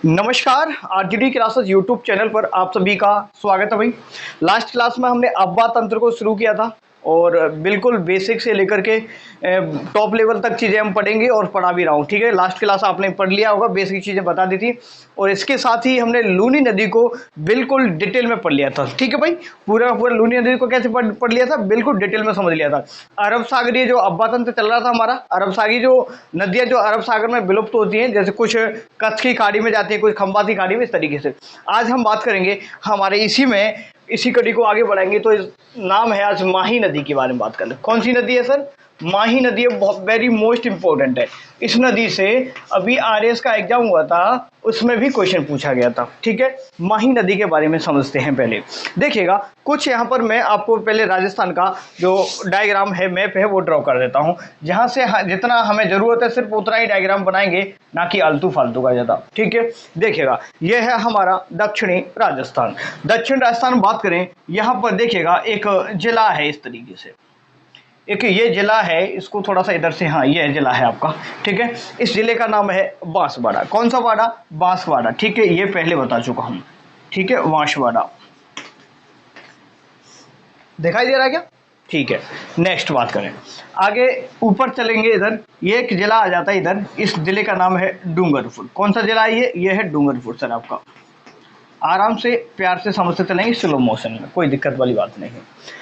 नमस्कार। RGD classes YouTube channel पर आप सभी का स्वागत है भाई। लास्ट क्लास में हमने अव्वा तंत्र को शुरू किया था और बिल्कुल बेसिक से लेकर के टॉप लेवल तक चीज़ें हम पढ़ेंगे और पढ़ा भी रहा हूँ। ठीक है, लास्ट क्लास आपने पढ़ लिया होगा, बेसिक चीज़ें बता दी थी और इसके साथ ही हमने लूनी नदी को बिल्कुल डिटेल में पढ़ लिया था। ठीक है भाई, पूरा का पूरा लूनी नदी को कैसे पढ़ लिया था, बिल्कुल डिटेल में समझ लिया था। अरब सागरीय जो अव्वा तंत्र चल रहा था हमारा, अरब सागरीय जो नदियाँ जो अरब सागर में विलुप्त होती हैं, जैसे कुछ कच्छ की खाड़ी में जाती है, कुछ खंबात की खाड़ी में, इस तरीके से आज हम बात करेंगे। हमारे इसी कड़ी को आगे बढ़ाएंगे तो नाम है आज माही नदी के बारे में बात करें। कौन सी नदी है सर? माही नदी है, बहुत वेरी मोस्ट इंपॉर्टेंट है। इस नदी से अभी आरएस का एग्जाम हुआ था, उसमें भी क्वेश्चन पूछा गया था। ठीक है, माही नदी के बारे में समझते हैं। पहले देखिएगा, कुछ यहाँ पर मैं आपको पहले राजस्थान का जो डायग्राम है, मैप है, वो ड्रॉ कर देता हूँ, जहाँ से जितना हमें जरूरत है सिर्फ उतना ही डायग्राम बनाएंगे, ना कि आलतू फालतू का ज़्यादा। ठीक है, देखिएगा, यह है हमारा दक्षिणी राजस्थान। दक्षिण राजस्थान बात करें, यहाँ पर देखिएगा एक जिला है इस तरीके से, एक ये जिला है, इसको थोड़ा सा इधर से, हाँ ये जिला है आपका। ठीक है, इस जिले का नाम है बांसवाड़ा। कौन सा वाड़ा? बांसवाड़ा। ठीक है, ये पहले बता चुका हूँ। ठीक है, बांसवाड़ा दिखाई दे रहा है क्या? ठीक है, नेक्स्ट बात करें, आगे ऊपर चलेंगे। इधर ये एक जिला आ जाता है, इधर इस जिले का नाम है डूंगरपुर। कौन सा जिला है ये है डूंगरपुर सर आपका। आराम से प्यार से समझते चलेंगे, स्लो मोशन में, कोई दिक्कत वाली बात नहीं है।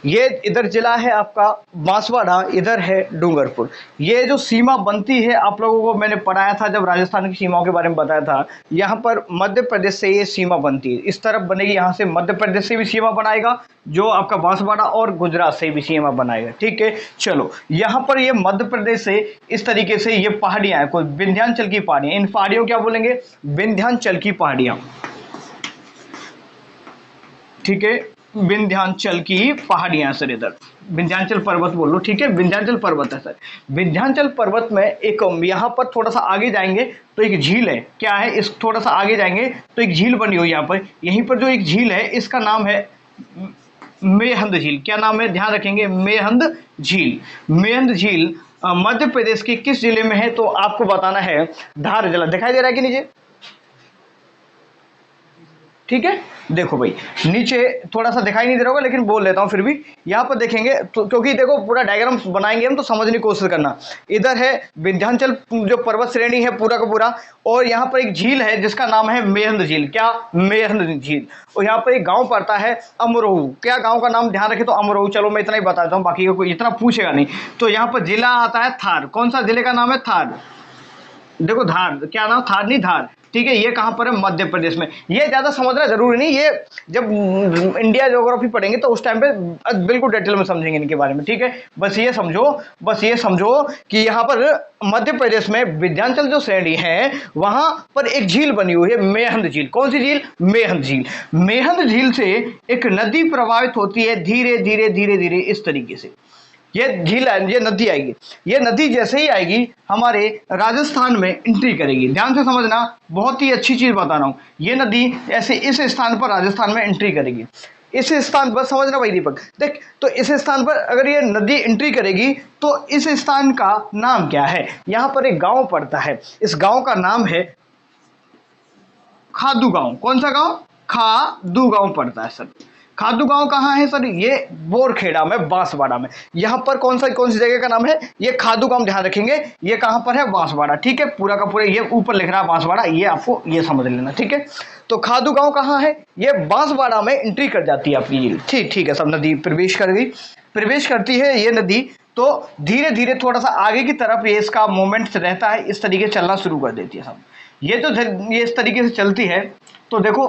ये इधर जिला है आपका बांसवाड़ा, इधर है डूंगरपुर। ये जो सीमा बनती है, आप लोगों को मैंने पढ़ाया था जब राजस्थान की सीमाओं के बारे में बताया था। यहाँ पर मध्य प्रदेश से ये सीमा बनती है, इस तरफ बनेगी, यहाँ से मध्य प्रदेश से भी सीमा बनाएगा जो आपका बांसवाड़ा, और गुजरात से भी सीमा बनाएगा। ठीक है, चलो यहाँ पर ये मध्य प्रदेश से इस तरीके से ये पहाड़ियाँ हैं, कोई विंध्याचल की पहाड़ियाँ। इन पहाड़ियों क्या बोलेंगे? विंध्याचल की पहाड़ियाँ। ठीक है, विंध्याचल की पहाड़ियां सर, इधर विंध्याचल पर्वत बोल लो। ठीक है, विंध्याचल पर्वत है सर। विंध्याचल पर्वत में एक, यहाँ पर थोड़ा सा आगे जाएंगे तो एक झील है। क्या है? इस थोड़ा सा आगे जाएंगे तो एक झील बनी हुई यहाँ पर, यहीं पर जो एक झील है इसका नाम है मेहंद झील। क्या नाम है? ध्यान रखेंगे, मेहंद झील। मेहंद झील मध्य प्रदेश के किस जिले में है? तो आपको बताना है धार जिला। दिखाई दे रहा है कि नीचे? ठीक है, देखो भाई, नीचे थोड़ा सा दिखाई नहीं दे रहा होगा लेकिन बोल लेता हूं फिर भी। यहाँ पर देखेंगे तो, क्योंकि देखो पूरा डायग्राम बनाएंगे हम तो समझने की कोशिश करना। इधर है विंध्याचल जो पर्वत श्रेणी है पूरा का पूरा, और यहाँ पर एक झील है जिसका नाम है मेहंद झील। क्या? मेहंद झील। और यहाँ पर एक गांव पड़ता है अमरोह। क्या गांव का नाम? ध्यान रखे तो अमरोह। चलो मैं इतना ही बताता हूँ, बाकी का कोई इतना पूछेगा नहीं। तो यहाँ पर जिला आता है थार। कौन सा जिले का नाम है? थार। देखो धार, क्या नाम? थार नहीं, धार। ठीक है, ये कहां पर है? मध्य प्रदेश में। ये ज्यादा समझना जरूरी नहीं, ये जब इंडिया ज्योग्राफी पढ़ेंगे तो उस टाइम पे बिल्कुल डिटेल में समझेंगे इनके बारे में। ठीक है, बस ये समझो कि यहाँ पर मध्य प्रदेश में विंध्याचल जो श्रेणी है वहां पर एक झील बनी हुई है, मेहंद झील। कौन सी झील? मेहंद झील। मेहंद झील से एक नदी प्रभावित होती है धीरे धीरे धीरे धीरे इस तरीके से। ये झील, ये नदी आएगी, ये नदी जैसे ही आएगी हमारे राजस्थान में एंट्री करेगी। ध्यान से समझना, बहुत ही अच्छी चीज बता रहा हूं। ये नदी ऐसे इस स्थान पर राजस्थान में एंट्री करेगी। इस स्थान पर समझना भाई दीपक, देख, तो इस स्थान पर अगर ये नदी एंट्री करेगी तो इस स्थान का नाम क्या है? यहां पर एक गांव पड़ता है, इस गांव का नाम है खादू गांव। कौन सा गांव? खादू गांव पड़ता है सर। खादू गांव कहाँ है सर? ये बोरखेड़ा में, बांसवाड़ा में। यहाँ पर कौन सी जगह का नाम है? ये खादू गांव। ध्यान रखेंगे, ये कहाँ पर है? बांसवाड़ा। ठीक है, पूरा का पूरा ये ऊपर लिख रहा है बांसवाड़ा, ये आपको ये समझ लेना। ठीक है, तो खादू गांव कहाँ है? ये बांसवाड़ा में एंट्री कर जाती है आपकी झील। ठीक है, सब नदी प्रवेश कर गई, प्रवेश करती है ये नदी, तो धीरे धीरे थोड़ा सा आगे की तरफ ये इसका मूवमेंट रहता है, इस तरीके से चलना शुरू कर देती है सब। ये इस तरीके से चलती है तो देखो,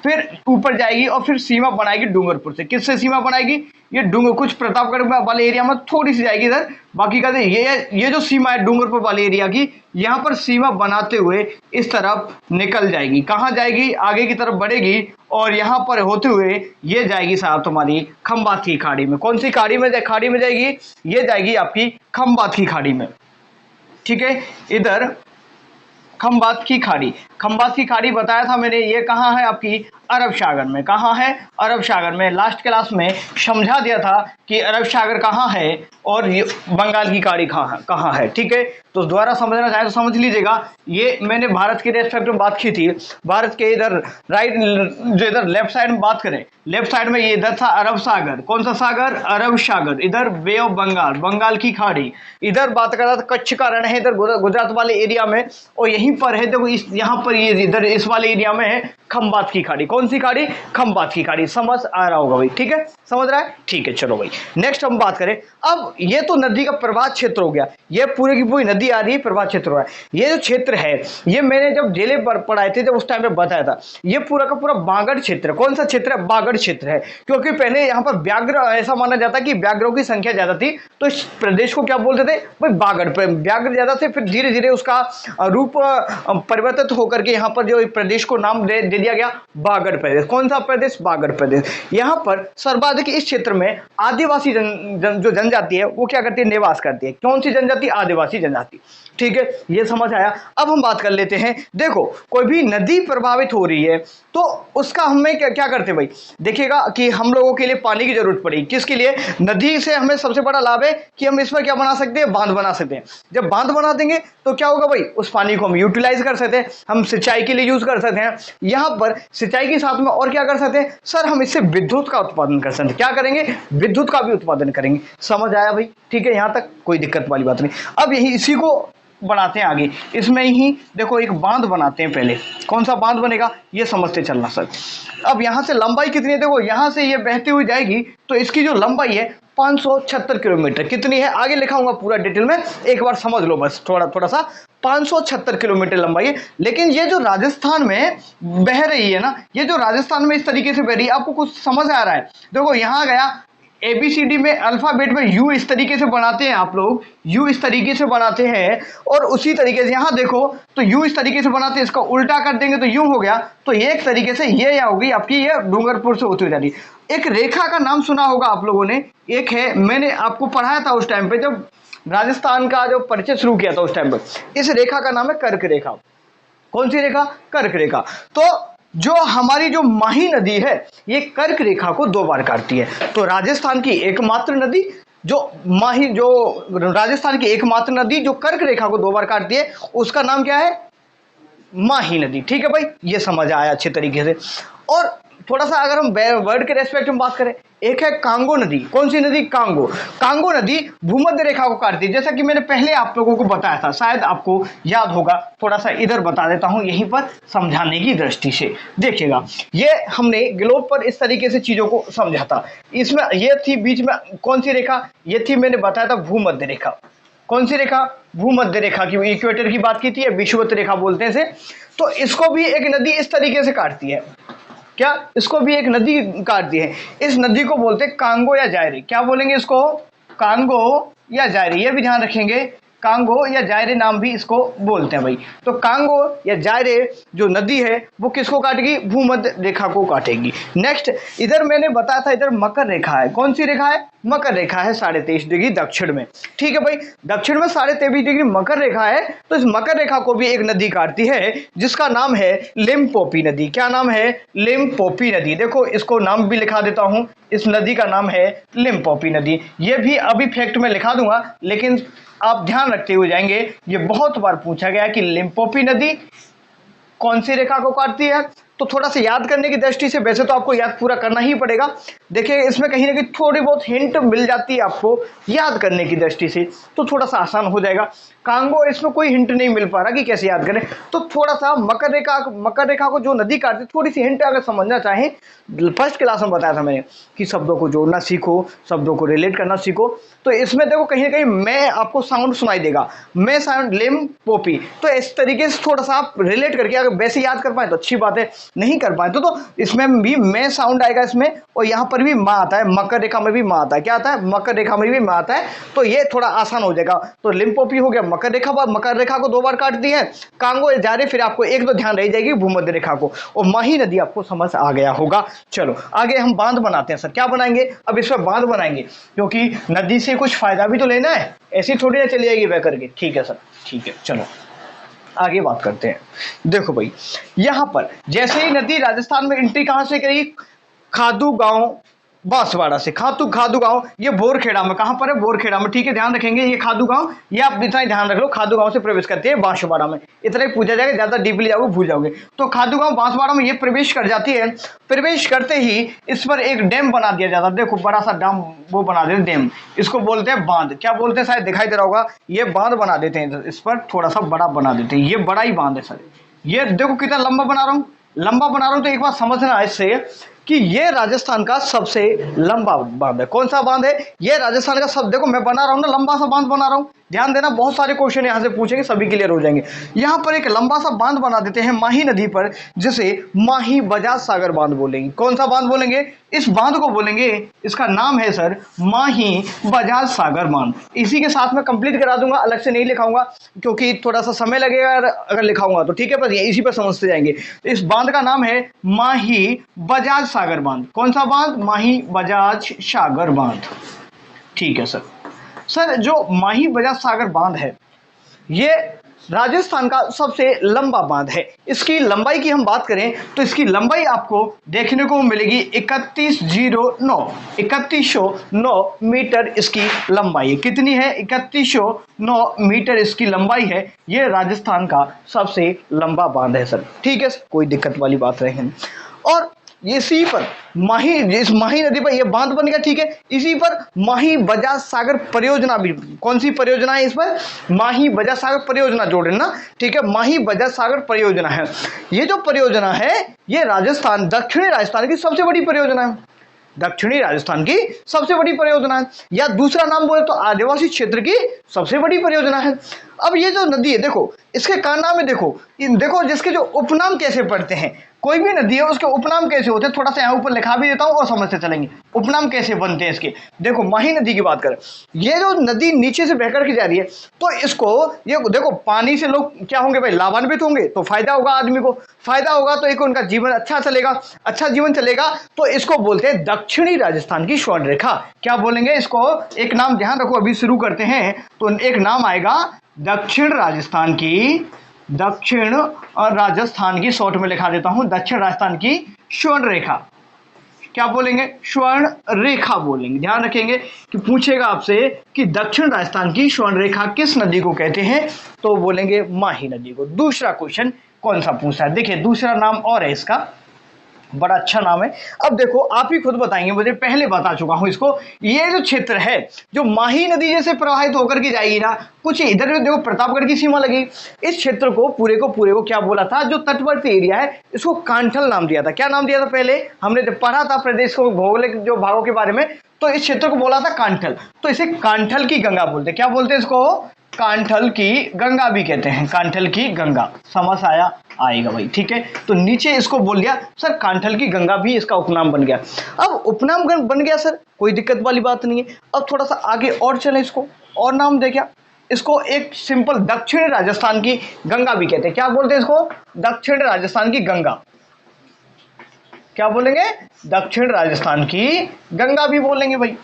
फिर ऊपर जाएगी और फिर सीमा बनाएगी डूंगरपुर से। किससे सीमा बनाएगी? ये कुछ प्रतापगढ़ वाले एरिया में थोड़ी सी जाएगी इधर, बाकी का ये जो सीमा है डूंगरपुर वाले एरिया की, यहाँ पर सीमा बनाते हुए इस तरफ निकल जाएगी। कहाँ जाएगी? आगे की तरफ बढ़ेगी और यहाँ पर होते हुए ये जाएगी साहब तुम्हारी खंबात की खाड़ी में। कौन सी खाड़ी में जाएगी? ये जाएगी आपकी खंबात की खाड़ी में। ठीक है, इधर खंबात की खाड़ी। खंबात की खाड़ी बताया था मैंने, ये कहाँ है आपकी? अरब सागर में। कहाँ है? अरब सागर में। लास्ट क्लास में समझा दिया था कि अरब सागर कहाँ है और बंगाल की खाड़ी कहाँ है। ठीक है, तो दोबारा समझना चाहे तो समझ लीजिएगा। ये मैंने भारत के रेस्पेक्ट में बात की थी। भारत के इधर राइट, जो इधर लेफ्ट साइड में बात करें, लेफ्ट साइड में ये इधर था अरब सागर। कौन सा सागर? अरब सागर। इधर बे ऑफ बंगाल, बंगाल की खाड़ी। इधर बात कर रहा था कच्छ का रण है इधर गुजरात वाले एरिया में, और यहीं पर है देखो इस यहाँ पर ये इधर इस वाले एरिया में है खंबात की खाड़ी। कौन सी खाड़ी? खंबात की खाड़ी। समझ आ रहा होगा भाई? ठीक है, समझ रहा है? ठीक है, चलो भाई नेक्स्ट हम बात करें। अब ये तो नदी का प्रवाह क्षेत्र हो गया, ये पूरी की पूरी नदी आ रही है, प्रवाह क्षेत्र हो रहा है। ये जो क्षेत्र है ये मैंने जब जेले पर पढ़ाए थे जब उस टाइम पे बताया था, ये पूरा का पूरा बागड़ क्षेत्र। कौन सा क्षेत्र है? बागड़ क्षेत्र है, क्योंकि पहले यहाँ पर व्याघ्र, ऐसा माना जाता है कि व्याघ्रों की संख्या ज्यादा थी, तो इस प्रदेश को क्या बोलते थे भाई? बागड़। व्याघ्र ज्यादा थे, फिर धीरे धीरे उसका रूप परिवर्तित होकर के यहाँ पर जो प्रदेश को नाम दे दिया गया बागड़ प्रदेश। कौन सा प्रदेश? बागड़ प्रदेश। यहाँ पर सर्वाधिक इस क्षेत्र में आदिवासी जो जनजाति है वो क्या करती है? निवास करती है। कौन सी जनजाति? आदिवासी जनजाति। ठीक है, ये समझ आया। अब हम बात कर लेते हैं, देखो कोई भी नदी प्रभावित हो रही है तो उसका हमें क्या करते हैं भाई? देखिएगा कि हम लोगों के लिए पानी की जरूरत पड़ेगी। किसके लिए? नदी से हमें सबसे बड़ा लाभ है कि हम इसमें क्या बना सकते हैं? बांध बना सकते हैं। जब बांध बना देंगे तो क्या होगा भाई? उस पानी को हम यूटिलाइज कर सकते हैं, हम सिंचाई के लिए यूज कर सकते हैं। यहां पर सिंचाई के साथ में और क्या कर सकते हैं सर? हम इससे विद्युत का उत्पादन कर सकते हैं। क्या करेंगे? विद्युत का भी उत्पादन करेंगे। समझ आया भाई? ठीक है, यहां तक कोई दिक्कत वाली बात नहीं। अब यही इसी को बढ़ाते हैं आगे। इसमें ही देखो एक बांध बनाते हैं पहले। कौन सा बांध बनेगा ये समझते चलना सर। अब यहां से लंबाई कितनी है? देखो यहां से ये बहती हुई जाएगी तो इसकी जो लंबाई है 576 किलोमीटर। कितनी है? आगे लिखाऊंगा पूरा डिटेल में, एक बार समझ लो बस थोड़ा सा। 576 किलोमीटर लंबाई है। लेकिन ये जो राजस्थान में बह रही है ना, ये जो राजस्थान में इस तरीके से बह रही है, आपको कुछ समझ आ रहा है? देखो यहां गया ABCD में अल्फाबेट में यू इस तरीके से बनाते हैं आप लोग, यू इस तरीके से बनाते हैं, और उसी तरीके से यहां देखो तो यू इस तरीके से बनाते हैं, इसका उल्टा कर देंगे तो यू हो गया। तो ये एक तरीके से ये या होगी आपकी, ये डूंगरपुर से होती हुई जा रही है। एक रेखा का नाम सुना होगा आप लोगों ने, एक है, मैंने आपको पढ़ाया था उस टाइम पे जब राजस्थान का जो परिचय शुरू किया था उस टाइम पर। इस रेखा का नाम है कर्क रेखा। कौन सी रेखा? कर्क रेखा। तो जो हमारी जो माही नदी है ये कर्क रेखा को 2 बार काटती है। तो राजस्थान की एकमात्र नदी जो माही, जो राजस्थान की एकमात्र नदी जो कर्क रेखा को 2 बार काटती है उसका नाम क्या है? माही नदी। ठीक है भाई, ये समझ आया अच्छे तरीके से। और थोड़ा सा अगर हम वर्ड के रेस्पेक्ट में बात करें, एक है कांगो नदी। कौन सी नदी? कांगो। कांगो नदी भूमध्य रेखा को काटती है, जैसा कि मैंने पहले आप लोगों को बताया था, शायद आपको याद होगा। थोड़ा सा इधर बता देता हूं यहीं पर समझाने की दृष्टि से। देखिएगा ये हमने ग्लोब पर इस तरीके से चीजों को समझा था। इसमें ये थी बीच में कौन सी रेखा? ये थी, मैंने बताया था, भूमध्य रेखा। कौन सी रेखा? भूमध्य रेखा की, इक्वेटर की बात की थी, विषुवत रेखा बोलते हैं इसे। तो इसको भी एक नदी इस तरीके से काटती है। क्या? इसको भी एक नदी काटती है। इस नदी को बोलते हैं कांगो या जायरे। क्या बोलेंगे इसको? कांगो या जायरे। ये भी ध्यान रखेंगे, कांगो या जायरे नाम भी इसको बोलते हैं भाई। तो कांगो या जायरे जो नदी है वो किसको काटेगी? भूमध्य रेखा को काटेगी। नेक्स्ट, इधर मैंने बताया था, इधर मकर रेखा है। कौन सी रेखा है? मकर रेखा है 23.5 डिग्री दक्षिण में। ठीक है भाई, दक्षिण में 23.5 डिग्री मकर रेखा है। तो इस मकर रेखा को भी एक नदी काटती है जिसका नाम है लिम्पोपी नदी। क्या नाम है? लिम्पोपी नदी। देखो इसको नाम भी लिखा देता हूं, इस नदी का नाम है लिम्पोपी नदी। ये भी अभी फैक्ट में लिखा दूंगा, लेकिन आप ध्यान रखते हुए जाएंगे। ये बहुत बार पूछा गया कि लिम्पोपी नदी कौन सी रेखा को काटती है। तो थोड़ा सा याद करने की दृष्टि से, वैसे तो आपको याद पूरा करना ही पड़ेगा, देखिए इसमें कहीं ना कहीं थोड़ी बहुत हिंट मिल जाती है आपको याद करने की दृष्टि से, तो थोड़ा सा आसान हो जाएगा। कांगो, इसमें कोई हिंट नहीं मिल पा रहा कि कैसे याद करें, तो थोड़ा सा मकर रेखा को जो नदी काटती, थोड़ी सी हिंट अगर समझना चाहें, फर्स्ट क्लास में बताया था मैंने कि शब्दों को जोड़ना सीखो, शब्दों को रिलेट करना सीखो। तो इसमें देखो कहीं ना कहीं मैं आपको साउंड सुनाई देगा, मैं साउंड लिम्पोपी। तो इस तरीके से थोड़ा सा आप रिलेट करके अगर वैसे याद कर पाए तो अच्छी बात है, नहीं कर पाए तो इसमें भी मैं साउंड आएगा इसमें, और यहाँ पर भी माँ आता है, मकर रेखा में भी माँ आता है। क्या आता है? मकर रेखा में भी माँ आता है। तो ये थोड़ा आसान हो जाएगा। तो लिम्पोपी हो गया मकर रेखा, मकर रेखा को 2 बार काट दी है। कांगो जा रहे, फिर आपको एक तो ध्यान रह जाएगी भूमध्य रेखा को, और माही नदी आपको समझ आ गया होगा। चलो आगे हम बांध बनाते हैं। सर क्या बनाएंगे? अब इसमें बांध बनाएंगे, क्योंकि नदी से कुछ फायदा भी तो लेना है, ऐसी थोड़ी ना चली जाएगी बह करके। ठीक है सर, ठीक है, चलो आगे बात करते हैं। देखो भाई, यहां पर जैसे ही नदी राजस्थान में एंट्री कहां से करी, खादू गांव बांसवाड़ा से। खादू गांव ये बोरखेड़ा में, कहां पर है, बोरखेड़ा में, ठीक है, ध्यान रखेंगे। ये खादू गांव, ये आप इतना ही ध्यान रख लो, खादू गांव से प्रवेश करती है बांसवाड़ा में। इतना ही पूछा जाएगा, ज्यादा डीपली जाओगे भूल जाओगे। तो खादू गांव बांसवाड़ा में ये प्रवेश कर जाती है। प्रवेश करते ही इस पर एक डैम बना दिया जाता है। देखो बड़ा सा डैम वो बना देते, डैम, इसको बोलते हैं बांध। क्या बोलते हैं, शायद दिखाई दे रहा होगा, ये बांध बना देते हैं, इस पर थोड़ा सा बड़ा बना देते हैं। ये बड़ा ही बांध है सर। ये देखो कितना लंबा बना रहा हूं, लंबा बना रहा हूं। तो एक बात समझना है इससे कि ये राजस्थान का सबसे लंबा बांध है। कौन सा बांध है, ये राजस्थान का सब, देखो मैं बना रहा हूं ना, लंबा सा बांध बना रहा हूं। ध्यान देना, बहुत सारे क्वेश्चन यहां से पूछेंगे, सभी क्लियर हो जाएंगे। यहां पर एक लंबा सा बांध बना देते हैं माही नदी पर, जिसे माही बजाज सागर बांध बोलेंगे। कौन सा बांध बोलेंगे, इस बांध को बोलेंगे, इसका नाम है सर माही बजाज सागर बांध। इसी के साथ मैं कंप्लीट करा दूंगा, अलग से नहीं लिखाऊंगा क्योंकि थोड़ा सा समय लगेगा अगर लिखाऊंगा तो, ठीक है, बस इसी पर समझते जाएंगे। इस बांध का नाम है माही बजाज सागर बांध। कौन सा बांध, माही बजाज सागर बांध, ठीक है सर। सर जो माही बजाज सागर बांध है, ये राजस्थान का सबसे लंबा बांध है। इसकी लंबाई की हम बात करें तो इसकी लंबाई आपको देखने को मिलेगी 3109 मीटर इसकी लंबाई है। कितनी है, 3109 मीटर इसकी लंबाई है। ये राजस्थान का सबसे लंबा बांध है सर, ठीक है, कोई दिक्कत वाली बात नहीं। और इसी पर इस माही नदी पर यह बांध बन गया, ठीक है। इसी पर माही बजाज सागर परियोजना भी, कौन सी परियोजना है इस पर, माही बजाज सागर परियोजना जोड़ लेना, ठीक है, माही बजाज सागर परियोजना है। ये जो परियोजना है ये राजस्थान, दक्षिणी राजस्थान की सबसे बड़ी परियोजना है। दक्षिणी राजस्थान की सबसे बड़ी परियोजना है, या दूसरा नाम बोले तो आदिवासी क्षेत्र की सबसे बड़ी परियोजना है। अब ये जो नदी है, देखो इसके क्या नाम है, देखो जिसके जो उपनाम कैसे पढ़ते हैं, कोई भी नदी है उसके उपनाम कैसे होते हैं, थोड़ा सा यहाँ ऊपर लिखा भी देता हूँ और समझते चलेंगे उपनाम कैसे बनते हैं इसके। देखो माही नदी की बात करें, ये जो नदी नीचे से बहकर के जा रही है, तो इसको ये देखो पानी से लोग क्या होंगे भाई, लाभान्वित होंगे, तो फायदा होगा, आदमी को फायदा होगा, तो एक उनका जीवन अच्छा चलेगा, अच्छा जीवन चलेगा। तो इसको बोलते हैं दक्षिणी राजस्थान की स्वर्ण रेखा। क्या बोलेंगे इसको, एक नाम ध्यान रखो, अभी शुरू करते हैं तो एक नाम आएगा दक्षिण राजस्थान की शॉर्ट में लिखा देता हूं, दक्षिण राजस्थान की स्वर्ण रेखा। क्या बोलेंगे, स्वर्ण रेखा बोलेंगे। ध्यान रखेंगे कि पूछेगा आपसे कि दक्षिण राजस्थान की स्वर्ण रेखा किस नदी को कहते हैं, तो बोलेंगे माही नदी को। दूसरा क्वेश्चन कौन सा पूछा है, देखिए दूसरा नाम और है इसका, बड़ा अच्छा नाम है। अब देखो आप ही खुद बताएंगे, मुझे पहले बता चुका हूं इसको। ये जो क्षेत्र है, जो माही नदी जैसे प्रवाहित होकर के जाएगी ना, कुछ इधर देखो प्रतापगढ़ की सीमा लगी, इस क्षेत्र को पूरे को क्या बोला था, जो तटवर्ती एरिया है इसको कांठल नाम दिया था। क्या नाम दिया था, पहले हमने जब पढ़ा था प्रदेश को भौगोलिक जो भागों के बारे में, तो इस क्षेत्र को बोला था कांठल। तो इसे कांठल की गंगा बोलते, क्या बोलते हैं इसको, कांठल की गंगा भी कहते हैं, कांठल की गंगा। समझ आएगा भाई, ठीक है। तो नीचे इसको बोल दिया सर कांठल की गंगा भी इसका उपनाम बन गया। अब उपनाम बन गया सर, कोई दिक्कत वाली बात नहीं है। अब थोड़ा सा आगे और चले, इसको और नाम दे, क्या इसको एक सिंपल दक्षिण राजस्थान की गंगा भी कहते हैं। क्या बोलते हैं इसको, दक्षिण राजस्थान की गंगा। क्या बोलेंगे, दक्षिण राजस्थान की गंगा भी बोलेंगे भाई,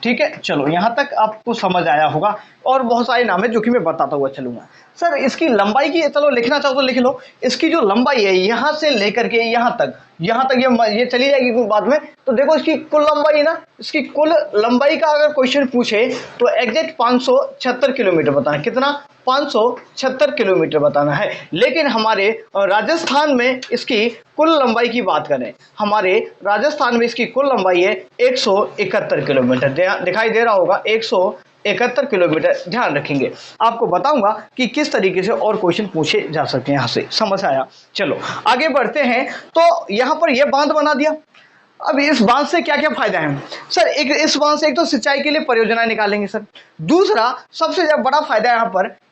ठीक है। चलो यहां तक आपको समझ आया होगा। और बहुत सारे नाम है जो कि मैं बताता हुआ चलूंगा। सर इसकी लंबाई की, चलो लिखना चाहो तो लिख लो। इसकी जो लंबाई है यहां से लेकर के यहां तक ये चली जाएगी कुछ बाद में। तो देखो इसकी कुल लंबाई ना, इसकी कुल लंबाई का अगर क्वेश्चन पूछे तो एग्जैक्ट 576 किलोमीटर बताना। कितना, 576 किलोमीटर बताना है। लेकिन हमारे राजस्थान में इसकी कुल लंबाई की बात करें, हमारे राजस्थान में इसकी कुल लंबाई है 171 किलोमीटर। दिखाई दे रहा होगा 171 किलोमीटर। ध्यान रखेंगे, आपको बताऊंगा कि किस तरीके से और क्वेश्चन पूछे जा सकते हैं। यहां से समझ आया। चलो आगे बढ़ते हैं। तो यहां पर यह बांध बना दिया। अब इस बांध से क्या क्या फायदा है सर, इस बांध से एक तो सिंचाई के लिए परियोजनाएं निकालेंगे सर। दूसरा सबसे ज्यादा बड़ा फायदा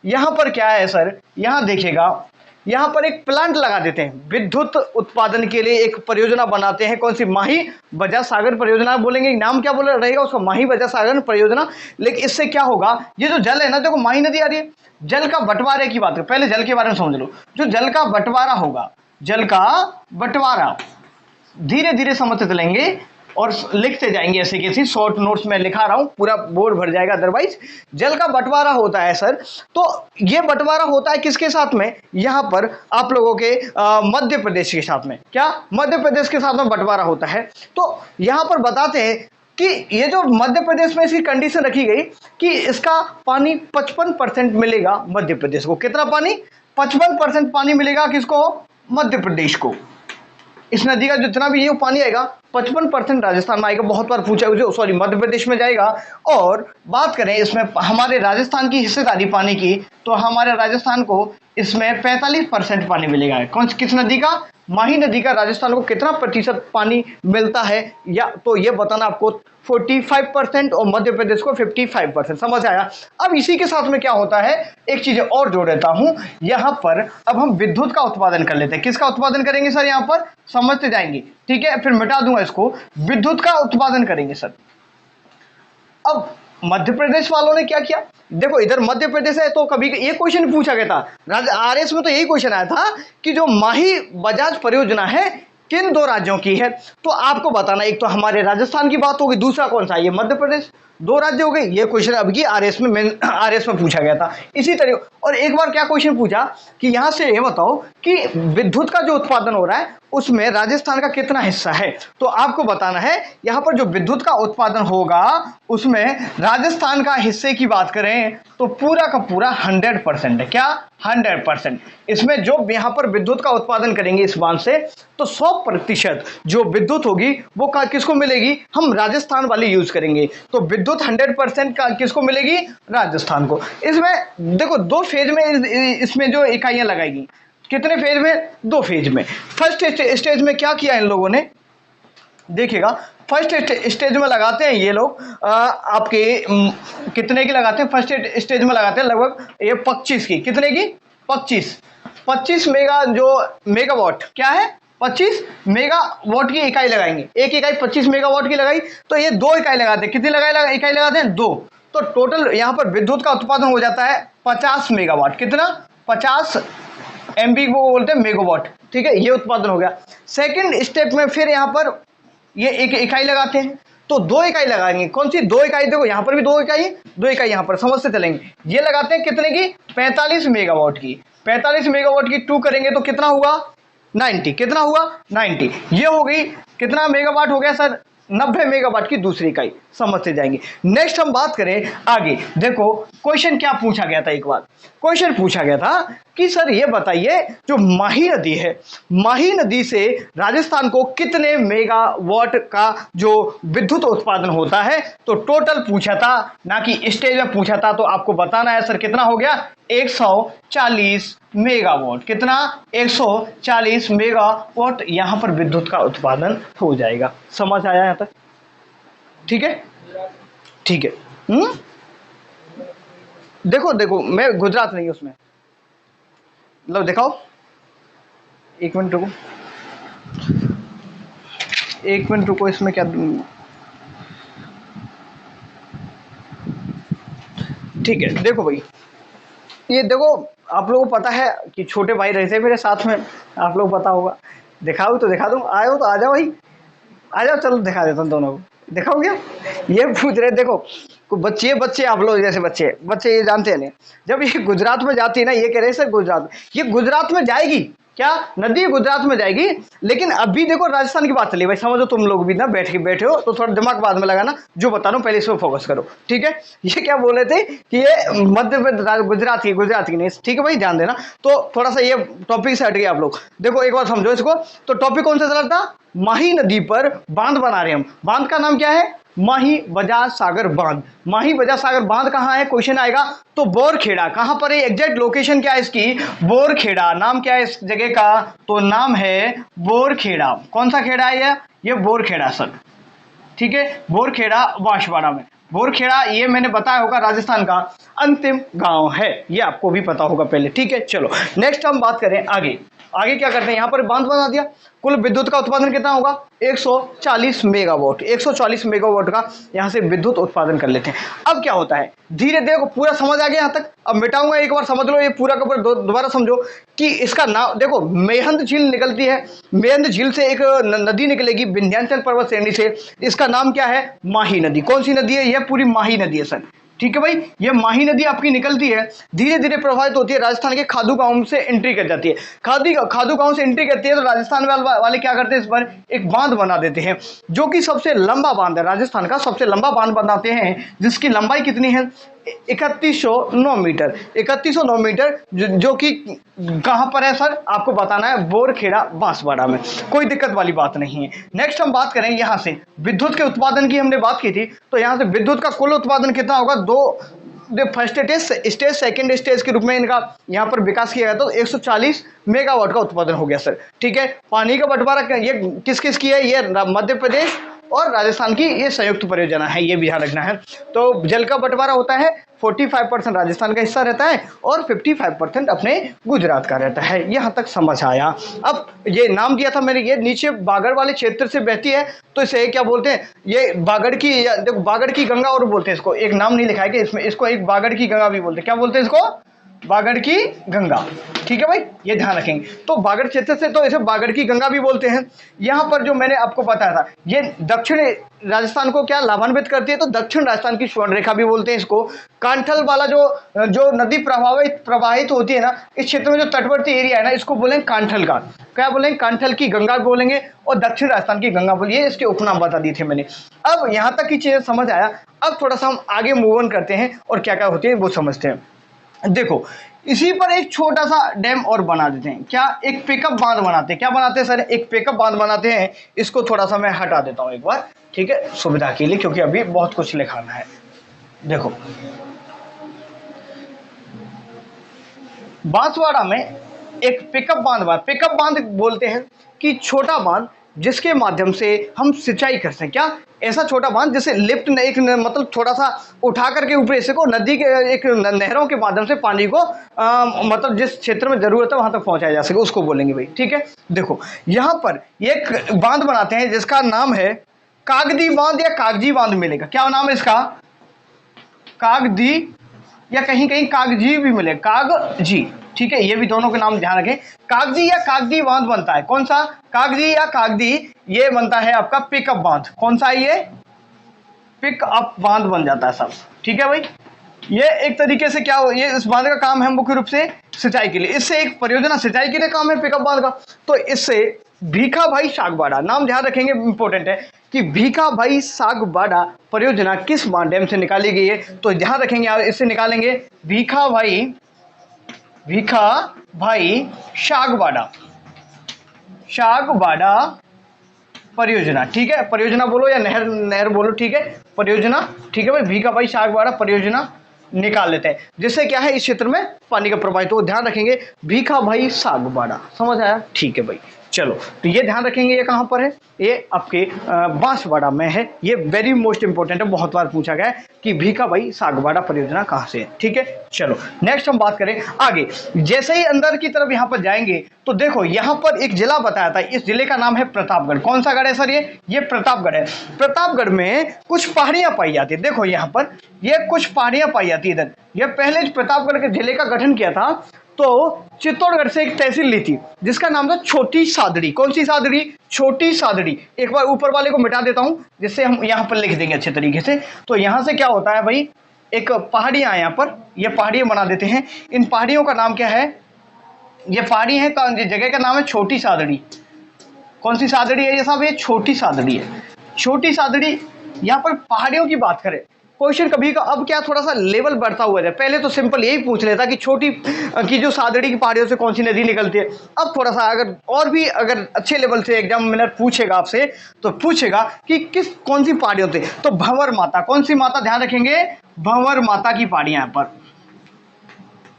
यहां पर क्या है सर, यहां देखिएगा, यहां पर एक प्लांट लगा देते हैं, विद्युत उत्पादन के लिए एक परियोजना बनाते हैं। कौन सी, माही बजाज सागर परियोजना बोलेंगे। नाम क्या बोला रहेगा उसका, माही बजाज सागर परियोजना। लेकिन इससे क्या होगा, ये जो जल है ना, देखो माही नदी आ रही है, जल का बंटवारे की बात करें, पहले जल के बारे में समझ लो। जो जल का बंटवारा होगा, जल का बंटवारा धीरे धीरे समझते चलेंगे। और लिखते जाएंगे ऐसे कैसे शॉर्ट नोट्स में लिखा रहा हूं, पूरा बोर्ड भर जाएगा अदरवाइज। जल का बंटवारा होता है सर, तो ये बंटवारा होता है किसके साथ में, यहां पर आप लोगों के मध्य प्रदेश के साथ में, क्या मध्य प्रदेश के साथ में बंटवारा होता है। तो यहां पर बताते हैं कि ये जो मध्य प्रदेश में इसकी कंडीशन रखी गई कि इसका पानी 55% मिलेगा मध्य प्रदेश को। कितना पानी, 55% पानी मिलेगा किसको, मध्य प्रदेश को। इस नदी का जितना भी ये पानी आएगा 55% राजस्थान में आएगा, बहुत बार पूछा है, सॉरी मध्य प्रदेश में जाएगा। और बात करें इसमें हमारे राजस्थान की हिस्सेदारी पानी की, तो हमारे राजस्थान को इसमें 45% पानी मिलेगा। कौन किस नदी का, माही नदी का राजस्थान को कितना प्रतिशत पानी मिलता है, या तो ये बताना आपको 45% और मध्य प्रदेश को 55%। समझ आया। अब इसी के साथ में क्या होता है, एक चीज और जोड़ देता हूं यहां पर। अब हम विद्युत का उत्पादन कर लेते हैं। किसका उत्पादन करेंगे सर, यहां पर समझते जाएंगे, ठीक है, फिर मिटा दूंगा इसको। विद्युत का उत्पादन करेंगे सर। अब मध्य प्रदेश वालों ने क्या किया, देखो इधर मध्य प्रदेश है, तो कभी ये क्वेश्चन पूछा गया था आरएस में, तो यही क्वेश्चन आया था कि जो माही बजाज परियोजना है किन दो राज्यों की है। तो आपको बताना, एक तो हमारे राजस्थान की बात होगी, दूसरा कौन सा, ये मध्य प्रदेश। दो राज्य हो गए। ये क्वेश्चन अब की आरएस में पूछा गया था इसी तरह। और एक बार क्या क्वेश्चन पूछा कि यहां से ये बताओ कि विद्युत का जो उत्पादन हो रहा है उसमें राजस्थान का कितना हिस्सा है। तो आपको बताना है यहां पर जो विद्युत का उत्पादन होगा उसमें राजस्थान का हिस्से की बात करें तो पूरा का पूरा 100% है। क्या, 100%। इसमें जो यहां पर विद्युत का उत्पादन करेंगे इस बांध से, तो 100% जो विद्युत होगी वो किसको मिलेगी, हम राजस्थान वाली यूज करेंगे। तो विद्युत 100% का किसको मिलेगी, राजस्थान को। इसमें देखो दो फेज में इसमें जो इकाइयां लगाएगी, कितने फेज में, दो फेज में। फर्स्ट स्टेज में क्या किया इन लोगों ने, देखिएगा फर्स्ट स्टेज में लगाते हैं ये लोग आपके कितने की लगाते हैं, फर्स्ट स्टेज में लगाते हैं लगभग ये 25 की, कितने की, 25 मेगावाट, क्या है, 25 मेगावाट की इकाई लगाएंगे। एक इकाई 25 मेगावाट की लगाई, तो ये दो इकाई लगाते हैं, कितनी इकाई लगाते हैं, दो। तो टोटल यहां पर विद्युत का उत्पादन हो जाता है 50 मेगावाट। कितना, 50 एमबी को बोलते हैं मेगावाट, ठीक है, ये उत्पादन हो गया। सेकंड स्टेप में फिर यहां पर ये एक इकाई लगाते हैं, तो दो इकाई लगाएंगे। कौन सी दो इकाई, देखो यहां पर भी दो इकाई यहां पर, समझते चलेंगे। ये लगाते हैं कितने की, 45 मेगावाट की। 45 मेगावाट की 2 करेंगे तो कितना हुआ, 90। कितना हुआ, 90। ये हो गई, कितना मेगावाट हो गया सर, 90 मेगावाट की दूसरी इकाई, समझते जाएंगे। नेक्स्ट हम बात करें आगे, देखो क्वेश्चन क्या पूछा गया था, एक बार क्वेश्चन पूछा गया था कि सर ये बताइए जो माही नदी है, माही नदी से राजस्थान को कितने मेगावाट का जो विद्युत उत्पादन होता है। तो टोटल पूछा था, ना कि स्टेज में पूछा था। तो आपको बताना है सर कितना हो गया, 140 मेगावाट। कितना, 140 मेगावाट यहां पर विद्युत का उत्पादन हो जाएगा। समझ आया यहां तक, ठीक है, ठीक है। देखो मैं गुजरात नहीं उसमें, लो दिखाओ, एक मिनट रुको, इसमें क्या, ठीक है। देखो भाई, ये देखो आप लोगों को पता है कि छोटे भाई रहते मेरे साथ में, आप लोग पता होगा। दिखाओ तो दिखा दूं, आए हो तो आ जाओ भाई, आ जाओ, चलो दिखा देता हूँ दोनों को। दिखाओ क्या, ये पूछ रहे, देखो बच्चे आप लोग जैसे बच्चे ये जानते हैं नहीं। जब ये गुजरात में जाती है ना, ये कह रहे सर गुजरात, ये गुजरात में जाएगी, क्या नदी गुजरात में जाएगी। लेकिन अभी देखो राजस्थान की बात चली, भाई समझो तुम लोग भी ना बैठे हो, तो थोड़ा दिमाग बाद में लगाना, जो बता रहा हूं पहले इस पर फोकस करो, ठीक है। ये क्या बोल रहे थे कि ये मध्य प्रदेश गुजरात की नहीं, ठीक है भाई, ध्यान देना। तो थोड़ा सा ये टॉपिक से हट गए आप लोग। देखो एक बार समझो इसको, तो टॉपिक कौन सा चला था, माही नदी पर बांध बना रहे हम। बांध का नाम क्या है, माही बजाज सागर बांध। माही बजाज सागर बांध कहां है, क्वेश्चन आएगा। तो बोरखेड़ा कहां पर है, एग्जैक्ट लोकेशन क्या है इसकी, बोरखेड़ा। नाम क्या है इस जगह का, तो नाम है बोरखेड़ा। कौन सा खेड़ा है ये बोरखेड़ा सर, ठीक है, बोरखेड़ा बांसवाड़ा में। बोरखेड़ा ये मैंने बताया होगा राजस्थान का अंतिम गांव है, ये आपको भी पता होगा पहले, ठीक है। चलो नेक्स्ट हम बात करें आगे। आगे क्या करते हैं, यहाँ पर बांध बना दिया, कुल विद्युत का उत्पादन कितना होगा 140 मेगावाट, 140 मेगावाट का यहाँ से विद्युत उत्पादन कर लेते हैं। अब क्या होता है, धीरे धीरे को पूरा समझ आ गया यहाँ तक। अब मिटाऊंगा, एक बार समझ लो, ये पूरा का पूरा दोबारा समझो कि इसका नाम देखो, मेहंद झील निकलती है, मेहंद झील से एक नदी निकलेगी विंध्याचल पर्वत श्रेणी से, इसका नाम क्या है, माही नदी। कौन सी नदी है, यह पूरी माही नदी है सर, ठीक है भाई। ये माही नदी आपकी निकलती है, धीरे धीरे प्रभावित होती है, राजस्थान के खादू गांव से एंट्री कर जाती है। खादू गांव से एंट्री करती है तो राजस्थान वाले क्या करते हैं, इस पर एक बांध बना देते हैं, जो कि सबसे लंबा बांध है, राजस्थान का सबसे लंबा बांध बनाते हैं, जिसकी लंबाई कितनी है 3109 मीटर, 3109 मीटर, जो कि कहां पर है सर, आपको बताना है बोरखेड़ा बांसवाड़ा में, कोई दिक्कत वाली बात नहीं है। नेक्स्ट हम बात करें यहां से विद्युत के उत्पादन की, हमने बात की थी, तो यहां से विद्युत का कुल उत्पादन कितना होगा, फर्स्ट स्टेज सेकंड स्टेज के रूप में इनका यहाँ पर विकास किया गया, तो 140 मेगावाट का उत्पादन हो गया सर, ठीक है। पानी का बंटवारा ये किस किस की है, ये मध्य प्रदेश और राजस्थान की ये संयुक्त परियोजना है, ये भी ध्यान रखना है। तो जल का बंटवारा होता है, 45% राजस्थान का हिस्सा रहता है और 55% अपने गुजरात का रहता है। यहाँ तक समझ आया। अब ये नाम दिया था मैंने, ये नीचे बागड़ वाले क्षेत्र से बहती है, तो इसे क्या बोलते हैं, ये बागड़ की, देखो बागड़ की गंगा और बोलते हैं इसको, एक नाम नहीं लिखा है कि इसमें, इसको एक बागड़ की गंगा भी बोलते हैं, क्या बोलते हैं इसको, बागड़ की गंगा, ठीक है भाई, ये ध्यान रखेंगे। तो बागड़ क्षेत्र से तो इसे बागड़ की गंगा भी बोलते हैं। यहाँ पर जो मैंने आपको बताया था, ये दक्षिण राजस्थान को क्या लाभान्वित करती है, तो दक्षिण राजस्थान की स्वर्ण रेखा भी बोलते हैं इसको। कांठल वाला जो नदी प्रवाहित होती है ना, इस क्षेत्र में जो तटवर्ती एरिया है ना, इसको बोलेंगे कांठल का, क्या बोलेंगे, कांठल की गंगा बोलेंगे, और दक्षिण राजस्थान की गंगा बोलिए, इसके उपनाम बता दिए थे मैंने। अब यहाँ तक की चीजें समझ आया, अब थोड़ा सा हम आगे मूव ऑन करते हैं और क्या क्या होती है वो समझते हैं। देखो, इसी पर एक छोटा सा डैम और बना देते हैं, क्या, एक पिकअप बांध बनाते हैं, क्या बनाते हैं सर, एक पिकअप बांध बनाते हैं। इसको थोड़ा सा मैं हटा देता हूं एक बार, ठीक है, सुविधा के लिए, क्योंकि अभी बहुत कुछ लिखाना है। देखो, बांसवाड़ा में एक पिकअप बांध बोलते हैं कि छोटा बांध जिसके माध्यम से हम सिंचाई कर सकें, क्या, ऐसा छोटा बांध जिसे लिफ्ट एक मतलब थोड़ा सा उठा करके ऊपर से को नदी के एक नहरों के माध्यम से पानी को मतलब जिस क्षेत्र में जरूरत है वहां तक पहुंचाया जा सके, उसको बोलेंगे भाई, ठीक है। देखो, यहां पर एक बांध बनाते हैं जिसका नाम है कागदी बांध या कागजी बांध मिलेगा, क्या नाम है इसका, कागदी या कहीं कहीं कागजी भी मिले, कागजी, ठीक है, ये भी दोनों के नाम ध्यान रखें। कागजी या कागदी बांध बनता है, कौन सा, कागजी या कागदी, ये बनता है आपका पिकअप बांध, कौन सा है ये, पिकअप बांध बन जाता है सब, ठीक है भाई। ये एक तरीके से क्या हो, ये इस बांध का काम है मुख्य रूप से सिंचाई के लिए, इससे एक परियोजना सिंचाई के लिए काम है पिकअप बांध का। तो इससे भीखा भाई सागवाड़ा, नाम ध्यान रखेंगे, इंपॉर्टेंट है कि भीखा भाई सागवाड़ा परियोजना किस डैम से निकाली गई है, तो ध्यान रखेंगे, इससे निकालेंगे भीखा भाई सागवाड़ा परियोजना, ठीक है, परियोजना बोलो या नहर बोलो, ठीक है, परियोजना, ठीक है भाई, भीखा भाई सागवाड़ा परियोजना निकाल लेते हैं, जिससे क्या है इस क्षेत्र में पानी का प्रवाहित हो, ध्यान रखेंगे भीखा भाई सागवाड़ा, समझ आया, ठीक है भाई। चलो, तो ये ध्यान रखेंगे, ये कहां पर है, ये आपके बांसवाड़ा में है, ये वेरी मोस्ट इंपोर्टेंट है, बहुत बार पूछा गया है कि भीखा भाई सागवाड़ा परियोजना कहां से है, ठीक है। चलो, नेक्स्ट हम बात करें आगे, जैसे ही अंदर की तरफ यहां पर जाएंगे तो देखो यहां पर एक जिला बताया था, इस जिले का नाम है प्रतापगढ़। कौन सा गढ़ है सर, ये प्रतापगढ़ है। प्रतापगढ़ में कुछ पहाड़ियां पाई जाती है, देखो यहां पर ये कुछ पहाड़ियां पाई जाती है इधर। ये पहले प्रतापगढ़ के जिले का गठन किया था तो चित्तौड़गढ़ से एक तहसील ली थी जिसका नाम था छोटी सादड़ी। कौन सी सादड़ी, छोटी सादड़ी। एक बार ऊपर वाले को मिटा देता हूं जिससे हम यहां पर लिख देंगे अच्छे तरीके से। तो यहां से क्या होता है भाई, एक पहाड़ियां यहां पर, ये पहाड़ियां बना देते हैं। इन पहाड़ियों का नाम क्या है, ये पहाड़ी है, जगह का नाम है छोटी सादड़ी। कौन सी सादड़ी है ये साहब, ये छोटी सादड़ी है। छोटी सादड़ी, यहां पर पहाड़ियों की बात करें, क्वेश्चन कभी का अब क्या थोड़ा सा लेवल बढ़ता हुआ है, पहले तो सिंपल यही पूछ लेता कि छोटी की जो सादड़ी की पहाड़ियों से कौन सी नदी निकलती है। अब थोड़ा सा अगर और भी अगर अच्छे लेवल से एग्जामिनर पूछेगा आपसे तो पूछेगा कि कौन सी पहाड़ियों से, तो भंवर माता, कौन सी माता, ध्यान रखेंगे भंवर माता की पहाड़ियां, यहाँ पर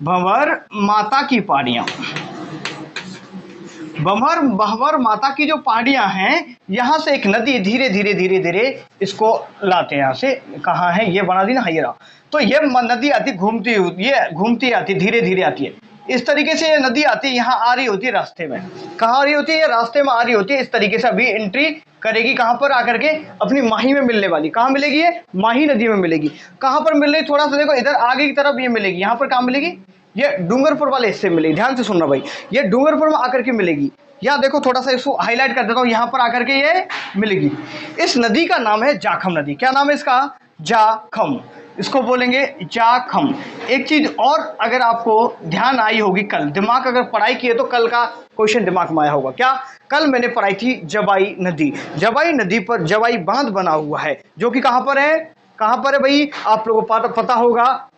भंवर माता की पहाड़ियां, भंवर माता की जो पहाड़ियां हैं, यहां से एक नदी धीरे धीरे धीरे धीरे इसको लाते हैं, यहां से कहां है, ये बना दी ना, ये रहा। तो ये नदी आती घूमती आती, धीरे धीरे आती है, इस तरीके से ये नदी आती है, यहाँ आ रही होती है रास्ते में। कहाँ आ रही होती है? ये रास्ते में आ रही होती है। इस तरीके से अभी एंट्री करेगी कहाँ पर आकर के? अपनी माही में मिलने वाली। कहाँ मिलेगी? ये माही नदी में मिलेगी। कहाँ पर मिल रही? थोड़ा सा देखो इधर आगे की तरफ ये मिलेगी। यहाँ पर कहाँ मिलेगी? ये डूंगरपुर वाले हिस्से में मिलेगी। ध्यान से सुनना भाई, ये डूंगरपुर में आकर के मिलेगी। यहाँ देखो थोड़ा सा इसको हाईलाइट कर देता हूँ, यहाँ पर आकर के ये मिलेगी। इस नदी का नाम है जाखम नदी। क्या नाम है इसका? जाखम। इसको बोलेंगे जाखम। एक चीज और अगर आपको ध्यान आई होगी, कल दिमाग अगर पढ़ाई की है तो कल का क्वेश्चन दिमाग में आया होगा। क्या? कल मैंने पढ़ाई थी जवाई नदी। जवाई नदी पर जवाई बांध बना हुआ है, जो कि कहां पर है? कहां पर है भाई? आप लोगों को पता होगा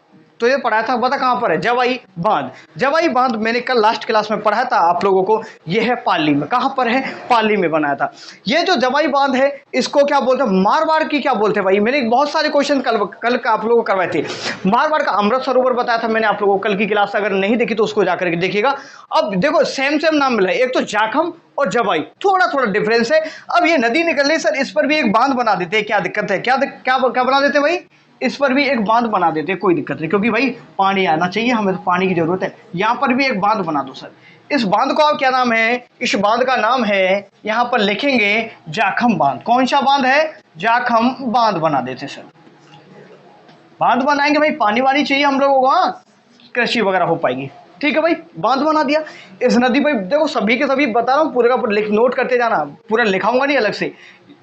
तो ये पढ़ाया था, पता कहां पर है? जवाई बांध। जवाई बांध मैंने कल लास्ट क्लास में पढ़ाया था आप लोगों को। ये है पाली में। कहां पर है? पाली में बनाया था। ये जो जवाई बांध है इसको क्या बोलते हैं? मारवाड़ की क्या बोलते हैं भाई? मैंने बहुत सारे क्वेश्चन कल का आप लोगों को करवाए थे। मारवाड़ का अमृत सरोवर बताया था मैंने आप लोगों को कल की क्लास। अगर नहीं देखी तो उसको जाकर के देखिएगा। अब देखो सेम नाम मिला है, एक तो जाखम और जवाई, थोड़ा थोड़ा डिफरेंस है। अब ये नदी निकल रही सर, इस पर भी एक बांध बना देते हैं, क्या दिक्कत है? क्या बना देते हैं भाई? इस पर भी एक बांध बना देते हैं, कोई दिक्कत नहीं, क्योंकि भाई पानी आना चाहिए, हमें तो पानी की जरूरत है। यहाँ पर भी एक बांध बना दो सर। इस बांध को आप क्या नाम है? इस बांध का नाम है, यहाँ पर लिखेंगे जाखम बांध। कौन सा बांध है? जाखम बांध बना देते सर। बांध बनाएंगे भाई, पानी वानी चाहिए हम लोगों को, हाँ, कृषि वगैरह हो पाएगी। ठीक है भाई, बांध बना दिया इस नदी पर। देखो सभी के सभी बता रहा हूँ, पूरे का पूरा नोट करते जाना, पूरा लिखाऊंगा नहीं अलग से,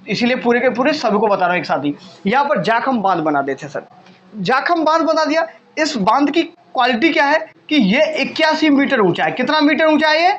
इसीलिए पूरे के पूरे सभी को बता रहा हूँ एक साथ ही। यहाँ पर जाखम बांध बना देते सर। जाखम बांध बना दिया। इस बांध की क्वालिटी क्या है कि ये 81 मीटर ऊंचा है। कितना मीटर ऊंचा है? ये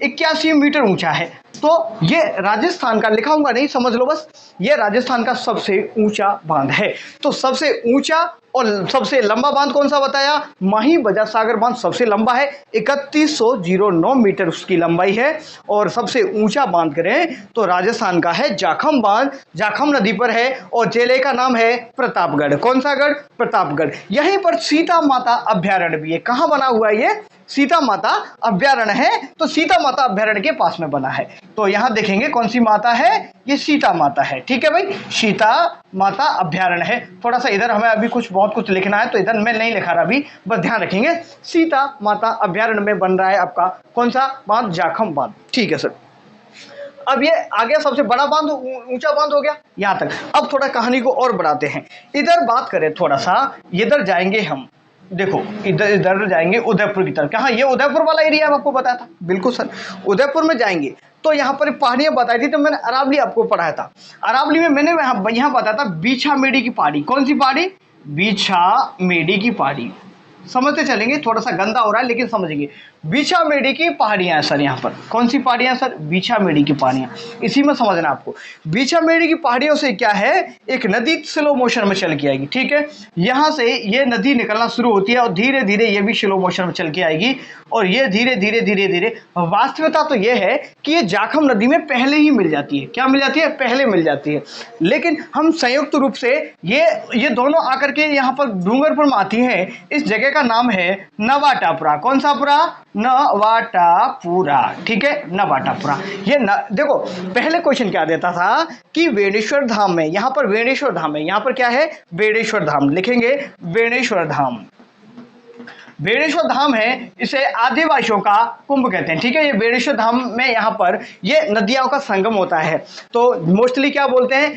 81 मीटर ऊंचा है। तो ये राजस्थान का, लिखाऊंगा नहीं, समझ लो बस, ये राजस्थान का सबसे ऊंचा बांध है। तो सबसे ऊंचा और सबसे लंबा बांध कौन सा बताया? माही बजाज सागर बांध सबसे लंबा है, 3109 मीटर उसकी लंबाई है। और सबसे ऊंचा बांध करें तो राजस्थान का है जाखम बांध, जाखम नदी पर है। और जिले का नाम है प्रतापगढ़। कौन सा गढ़? प्रतापगढ़। यहीं पर सीता माता अभ्यारण्य भी है। कहाँ बना हुआ है ये? सीता माता अभ्यारण्य है, तो सीता माता अभ्यारण्य के पास में बना है। तो यहां देखेंगे कौन सी माता है? ये सीता माता है। ठीक है भाई, सीता माता अभ्यारण्य है। थोड़ा सा इधर हमें अभी बहुत कुछ लिखना है, तो इधर मैं नहीं लिखा रहा अभी, बस ध्यान रखेंगे। सीता माता अभ्यारण्य में बन रहा है आपका कौन सा बांध? जाखम बांध। ठीक है सर। अब ये आ गया सबसे बड़ा बांध, ऊंचा बांध हो गया यहां तक। अब थोड़ा कहानी को और बढ़ाते हैं, इधर बात करें थोड़ा सा, इधर जाएंगे हम। देखो इधर जाएंगे उदयपुर की तरफ। कहाँ? ये उदयपुर वाला एरिया आपको बताया था, बिल्कुल सर। उदयपुर में जाएंगे तो यहाँ पर पहाड़ियां बताई थी, तो मैंने अरावली आपको पढ़ाया था। अरावली में मैंने यहाँ बताया था बीछा मेडी की पहाड़ी। कौन सी पहाड़ी? बीछा मेडी की पहाड़ी। समझते चलेंगे, थोड़ा सा गंदा हो रहा है लेकिन समझेंगे। बीछा मेडी की पहाड़ियां हैं सर। यहाँ पर कौन सी पहाड़ियां सर? बीछा मेडी की पहाड़ियां। इसी में समझना आपको। बीछा मेडी की पहाड़ियों से क्या है? एक नदी स्लो मोशन में चल के आएगी। ठीक है, यहां से ये नदी निकलना शुरू होती है और धीरे धीरे ये भी स्लो मोशन में चल के आएगी। और ये धीरे धीरे धीरे धीरे, वास्तविकता तो ये है कि ये जाखम नदी में पहले ही मिल जाती है। क्या मिल जाती है? पहले मिल जाती है। लेकिन हम संयुक्त रूप से ये दोनों आकर के यहाँ पर डूंगरपुर में आती हैं। इस जगह का नाम है नवाटापुरा। कौन सा पुरा? नवाटापुरा। ठीक है, नवाटापुरा। देखो पहले क्वेश्चन क्या देता था कि वेणेश्वर धाम में, यहां पर वेणेश्वर धाम है, यहां पर क्या है? वेणेश्वर धाम। लिखेंगे वेणेश्वर धाम। वेणेश्वर धाम है, इसे आदिवासियों का कुंभ कहते हैं। ठीक है, ये वेणेश्वर धाम में यहाँ पर ये नदियों का संगम होता है। तो मोस्टली क्या बोलते हैं,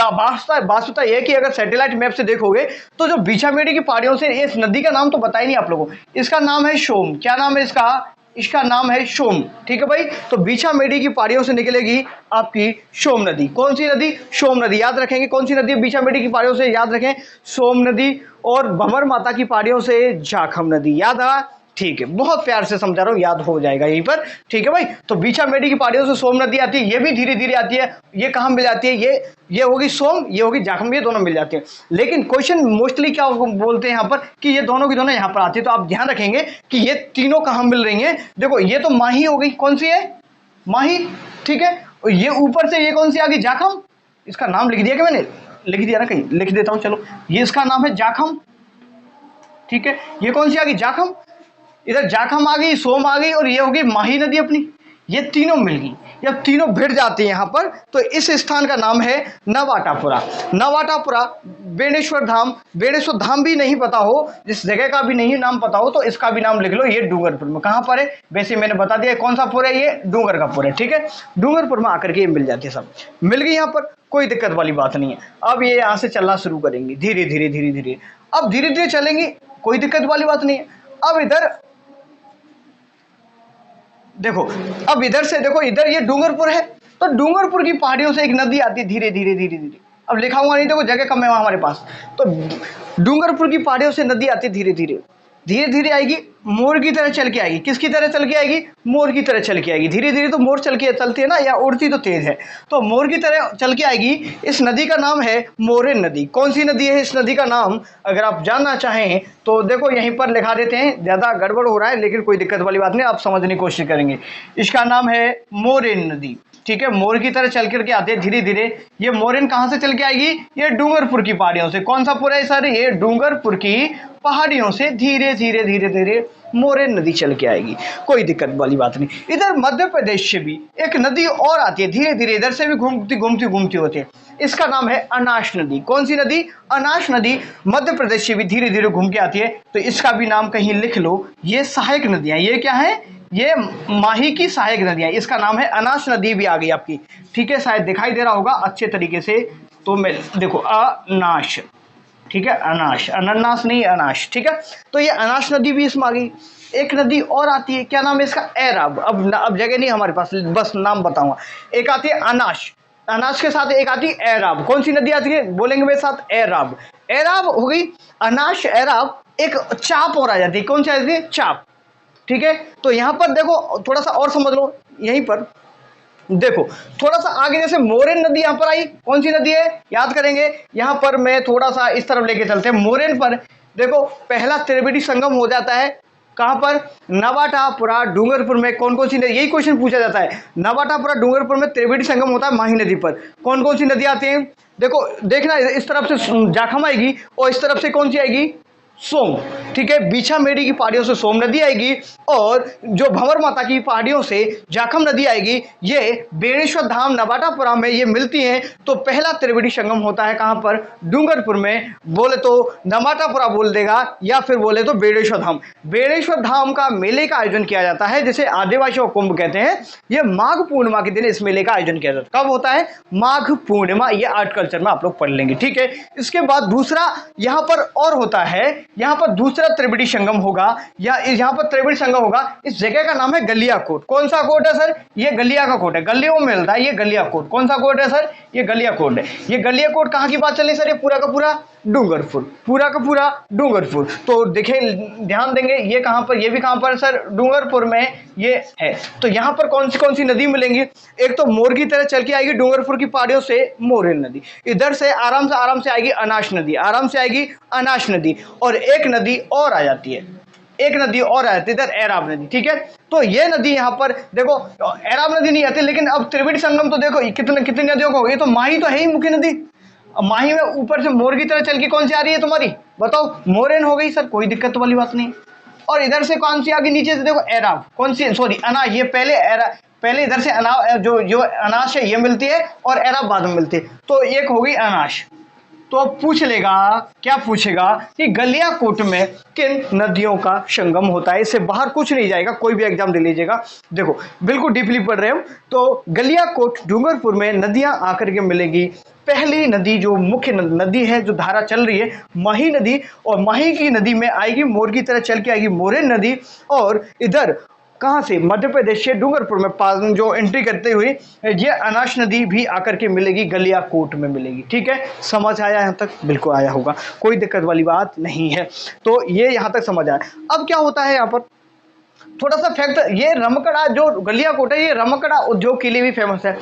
वास्तविकता यह है कि अगर सैटेलाइट मैप से देखोगे तो जो बीछामेड़ी की पहाड़ियों से, इस नदी का नाम तो बताया नहीं आप लोगों को, इसका नाम है सोम। क्या नाम है इसका? इसका नाम है सोम। ठीक है भाई, तो बीछामेड़ी की पहाड़ियों से निकलेगी आपकी सोम नदी। कौन सी नदी? सोम नदी। याद रखेंगे कौन सी नदी है बीछामेड़ी की पहाड़ियों से? याद रखें, सोम नदी। और भंवर माता की पहाड़ियों से जाखम नदी। याद आ? ठीक है, बहुत प्यार से समझा रहा हूँ, याद हो जाएगा यहीं पर। ठीक है भाई, तो बीछामेड़ी की पहाड़ियों से सोम नदी आती है, ये भी धीरे धीरे आती है। ये कहाँ मिल जाती है? ये होगी सोम, ये होगी जाखम, ये दोनों मिल जाती है। लेकिन क्वेश्चन मोस्टली क्या बोलते हैं यहाँ पर कि ये दोनों की दोनों यहाँ पर आती है। तो आप ध्यान रखेंगे कि ये तीनों कहाँ मिल रही हैं। देखो ये तो माही हो गई, कौन सी है? माही। ठीक है, और ये ऊपर से ये कौन सी आ गई? जाखम। इसका नाम लिख दिया कि मैंने? लिख दिया ना, कहीं लिख देता हूँ, चलो। ये इसका नाम है जाखम। ठीक है, ये कौन सी आ गई? जाखम। इधर जाखम आ गई, सोम आ गई, और ये होगी माही नदी अपनी। ये तीनों मिल गई, जब तीनों भिड़ जाती हैं यहाँ पर, तो इस स्थान का नाम है नवाटापुरा। नवाटापुरा, बेणेश्वर धाम, बेणेश्वर धाम भी नहीं पता हो, जिस जगह का भी नहीं नाम पता हो, तो इसका भी नाम लिख लो। ये डूंगरपुर में कहाँ पर है, वैसे मैंने बता दिया कौन सा पुर है, ये डूंगर का पुर है, ठीक है। डूंगरपुर में आकर के ये मिल जाती है, सब मिल गई यहाँ पर, कोई दिक्कत वाली बात नहीं है। अब ये यहाँ से चलना शुरू करेंगी धीरे धीरे धीरे धीरे, अब धीरे धीरे चलेंगी, कोई दिक्कत वाली बात नहीं है। अब इधर देखो, अब इधर से देखो, इधर ये डूंगरपुर है, तो डूंगरपुर की पहाड़ियों से एक नदी आती है धीरे धीरे धीरे धीरे। अब लिखा हुआ नहीं, देखो जगह कम है हमारे पास, तो डूंगरपुर की पहाड़ियों से नदी आती है धीरे धीरे धीरे धीरे आएगी, मोर की तरह चल के आएगी। किसकी तरह चल के आएगी, मोर की तरह चल के आएगी धीरे धीरे। तो मोर चल के चलती है ना, या उड़ती तो तेज है, तो मोर की तरह चल के आएगी। इस नदी का नाम है मोरेन नदी। कौन सी नदी है इस नदी का नाम, अगर आप जानना चाहें तो देखो यहीं पर लिखा देते हैं, ज़्यादा गड़बड़ हो रहा है लेकिन कोई दिक्कत वाली बात नहीं, आप समझने की कोशिश करेंगे। इसका नाम है मोरेन नदी, ठीक है। मोर की तरह चल करके आते हैं धीरे धीरे। ये मोरेन कहाँ से चल के आएगी, ये डूंगरपुर की पहाड़ियों से। कौन सा पुर है सर, ये डूंगरपुर की पहाड़ियों से धीरे धीरे धीरे धीरे मोरेन नदी चल के आएगी, कोई दिक्कत वाली बात नहीं। इधर मध्य प्रदेश से भी एक नदी और आती है धीरे धीरे, इधर से भी घूमती घूमती घूमती होती है। इसका नाम है अनाश नदी। कौन सी नदी, अनाश नदी, मध्य प्रदेश से भी धीरे धीरे घूम के आती है, तो इसका भी नाम कहीं लिख लो। ये सहायक नदियां, ये क्या है, ये माही की सहायक नदियां, इसका नाम है अनाश नदी भी आ गई आपकी, ठीक है। शायद दिखाई दे रहा होगा अच्छे तरीके से, तो मैं देखो अनाश, ठीक है, अनाश, अनन्नास नहीं अनाश, ठीक है। तो ये अनाश नदी भी इसमें आ गई। एक नदी और आती है, क्या नाम है इसका, एराब। अब जगह नहीं हमारे पास, बस नाम बताऊंगा। एक आती है अनाश, अनाश के साथ एक आती है एराब। कौन सी नदी आती है, बोलेंगे मेरे साथ, एराब। एराब हो गई, अनाश एराब। एक चाप और आ जाती है, कौन सी आती है, चाप, ठीक है। तो यहां पर देखो थोड़ा सा और समझ लो, यहीं पर देखो थोड़ा सा आगे, जैसे मोरेन नदी यहां पर आई, कौन सी नदी है याद करेंगे। यहां पर मैं थोड़ा सा इस तरफ लेके चलते हैं, मोरेन पर देखो पहला त्रिवेणी संगम हो जाता है, कहां पर, नवाटापुरा डूंगरपुर में। कौन कौन सी नदी, यही क्वेश्चन पूछा जाता है, नवाटापुरा डूंगरपुर में त्रिवेणी संगम होता है माही नदी पर। कौन कौन सी नदी आती है, देखो देखना, इस तरफ से जाखम आएगी और इस तरफ से कौन सी आएगी, सोम, ठीक है। बीछा मेड़ी की पहाड़ियों से सोम नदी आएगी, और जो भंवर माता की पहाड़ियों से जाखम नदी आएगी। ये बेणेश्वर धाम नवाटापुरा में ये मिलती हैं। तो पहला त्रिवेणी संगम होता है कहां पर, डूंगरपुर में। बोले तो नवाटापुरा बोल देगा, या फिर बोले तो बेणेश्वर धाम। बेणेश्वर धाम का मेले का आयोजन किया जाता है, जिसे आदिवासियों को कुंभ कहते हैं। ये माघ पूर्णिमा के दिन इस मेले का आयोजन किया जाता है। कब होता है, माघ पूर्णिमा। ये आर्ट कल्चर में आप लोग पढ़ लेंगे, ठीक है। इसके बाद दूसरा यहां पर और होता है, यहां पर दूसरा त्रिवेणी संगम होगा, या यहां पर त्रिवेणी संगम होगा। इस जगह का नाम है गलिया कोट। कौन सा कोट है सर, ये गलिया का कोट है, गलियों में मिलता है ये गलिया कोट। कौन सा कोट है सर, ये गलिया कोट है। ये गलिया कोट कहां की बात चली सर, ये पूरा का पूरा डूंगरपुर, पूरा का पूरा डूंगरपुर। तो देखें, ध्यान देंगे, ये कहां पर, ये भी कहां पर सर, डूंगरपुर में ये है। तो यहां पर कौन सी नदी मिलेंगी, एक तो मोर की तरह चल के आएगी डूंगरपुर की पहाड़ियों से मोरेन नदी, इधर से आराम से आएगी अनाश नदी, आराम से आएगी अनाश नदी, और एक नदी और आ जाती है, एक नदी और आ जाती है इधर, एराब नदी, ठीक है। तो ये नदी यहां पर देखो, एराब नदी नहीं आती, लेकिन अब त्रिवेणी संगम तो देखो कितनी नदियों को, ये तो माही तो है ही मुख्य नदी। अब माही में ऊपर से मोर की तरह चल के कौन सी आ रही है तुम्हारी, बताओ, मोरेन हो गई सर, कोई दिक्कत वाली बात नहीं। और इधर से कौन सी आगे, नीचे से देखो एराब, कौन सी, सॉरी अनाश, ये पहले इधर से जो अनाश है ये मिलती है, और एराब बाद में मिलती है, तो एक हो गई अनाश। तो पूछ लेगा, क्या पूछेगा कि गलियाकोट में किन नदियों का संगम होता है। इससे बाहर कुछ नहीं जाएगा, कोई भी एग्जाम दे लीजिएगा। देखो बिल्कुल डीपली पढ़ रहे हम। तो गलियाकोट डूंगरपुर में नदियां आकर के मिलेगी। पहली नदी जो मुख्य नदी है, जो धारा चल रही है, माही नदी, और माही की नदी में आएगी, मोर की तरह चल के आएगी मोरेन नदी। और इधर कहाँ से, मध्य प्रदेश से डूंगरपुर में जो एंट्री करते हुए ये अनाश नदी भी आकर के मिलेगी, गलियाकोट में मिलेगी, ठीक है। समझ आया यहाँ तक, बिल्कुल आया होगा, कोई दिक्कत वाली बात नहीं है। तो ये यहाँ तक समझ आया। अब क्या होता है यहाँ पर थोड़ा सा फैक्ट, ये रमकड़ा जो गलियाकोट है, ये रमकड़ा उद्योग के लिए भी फेमस है।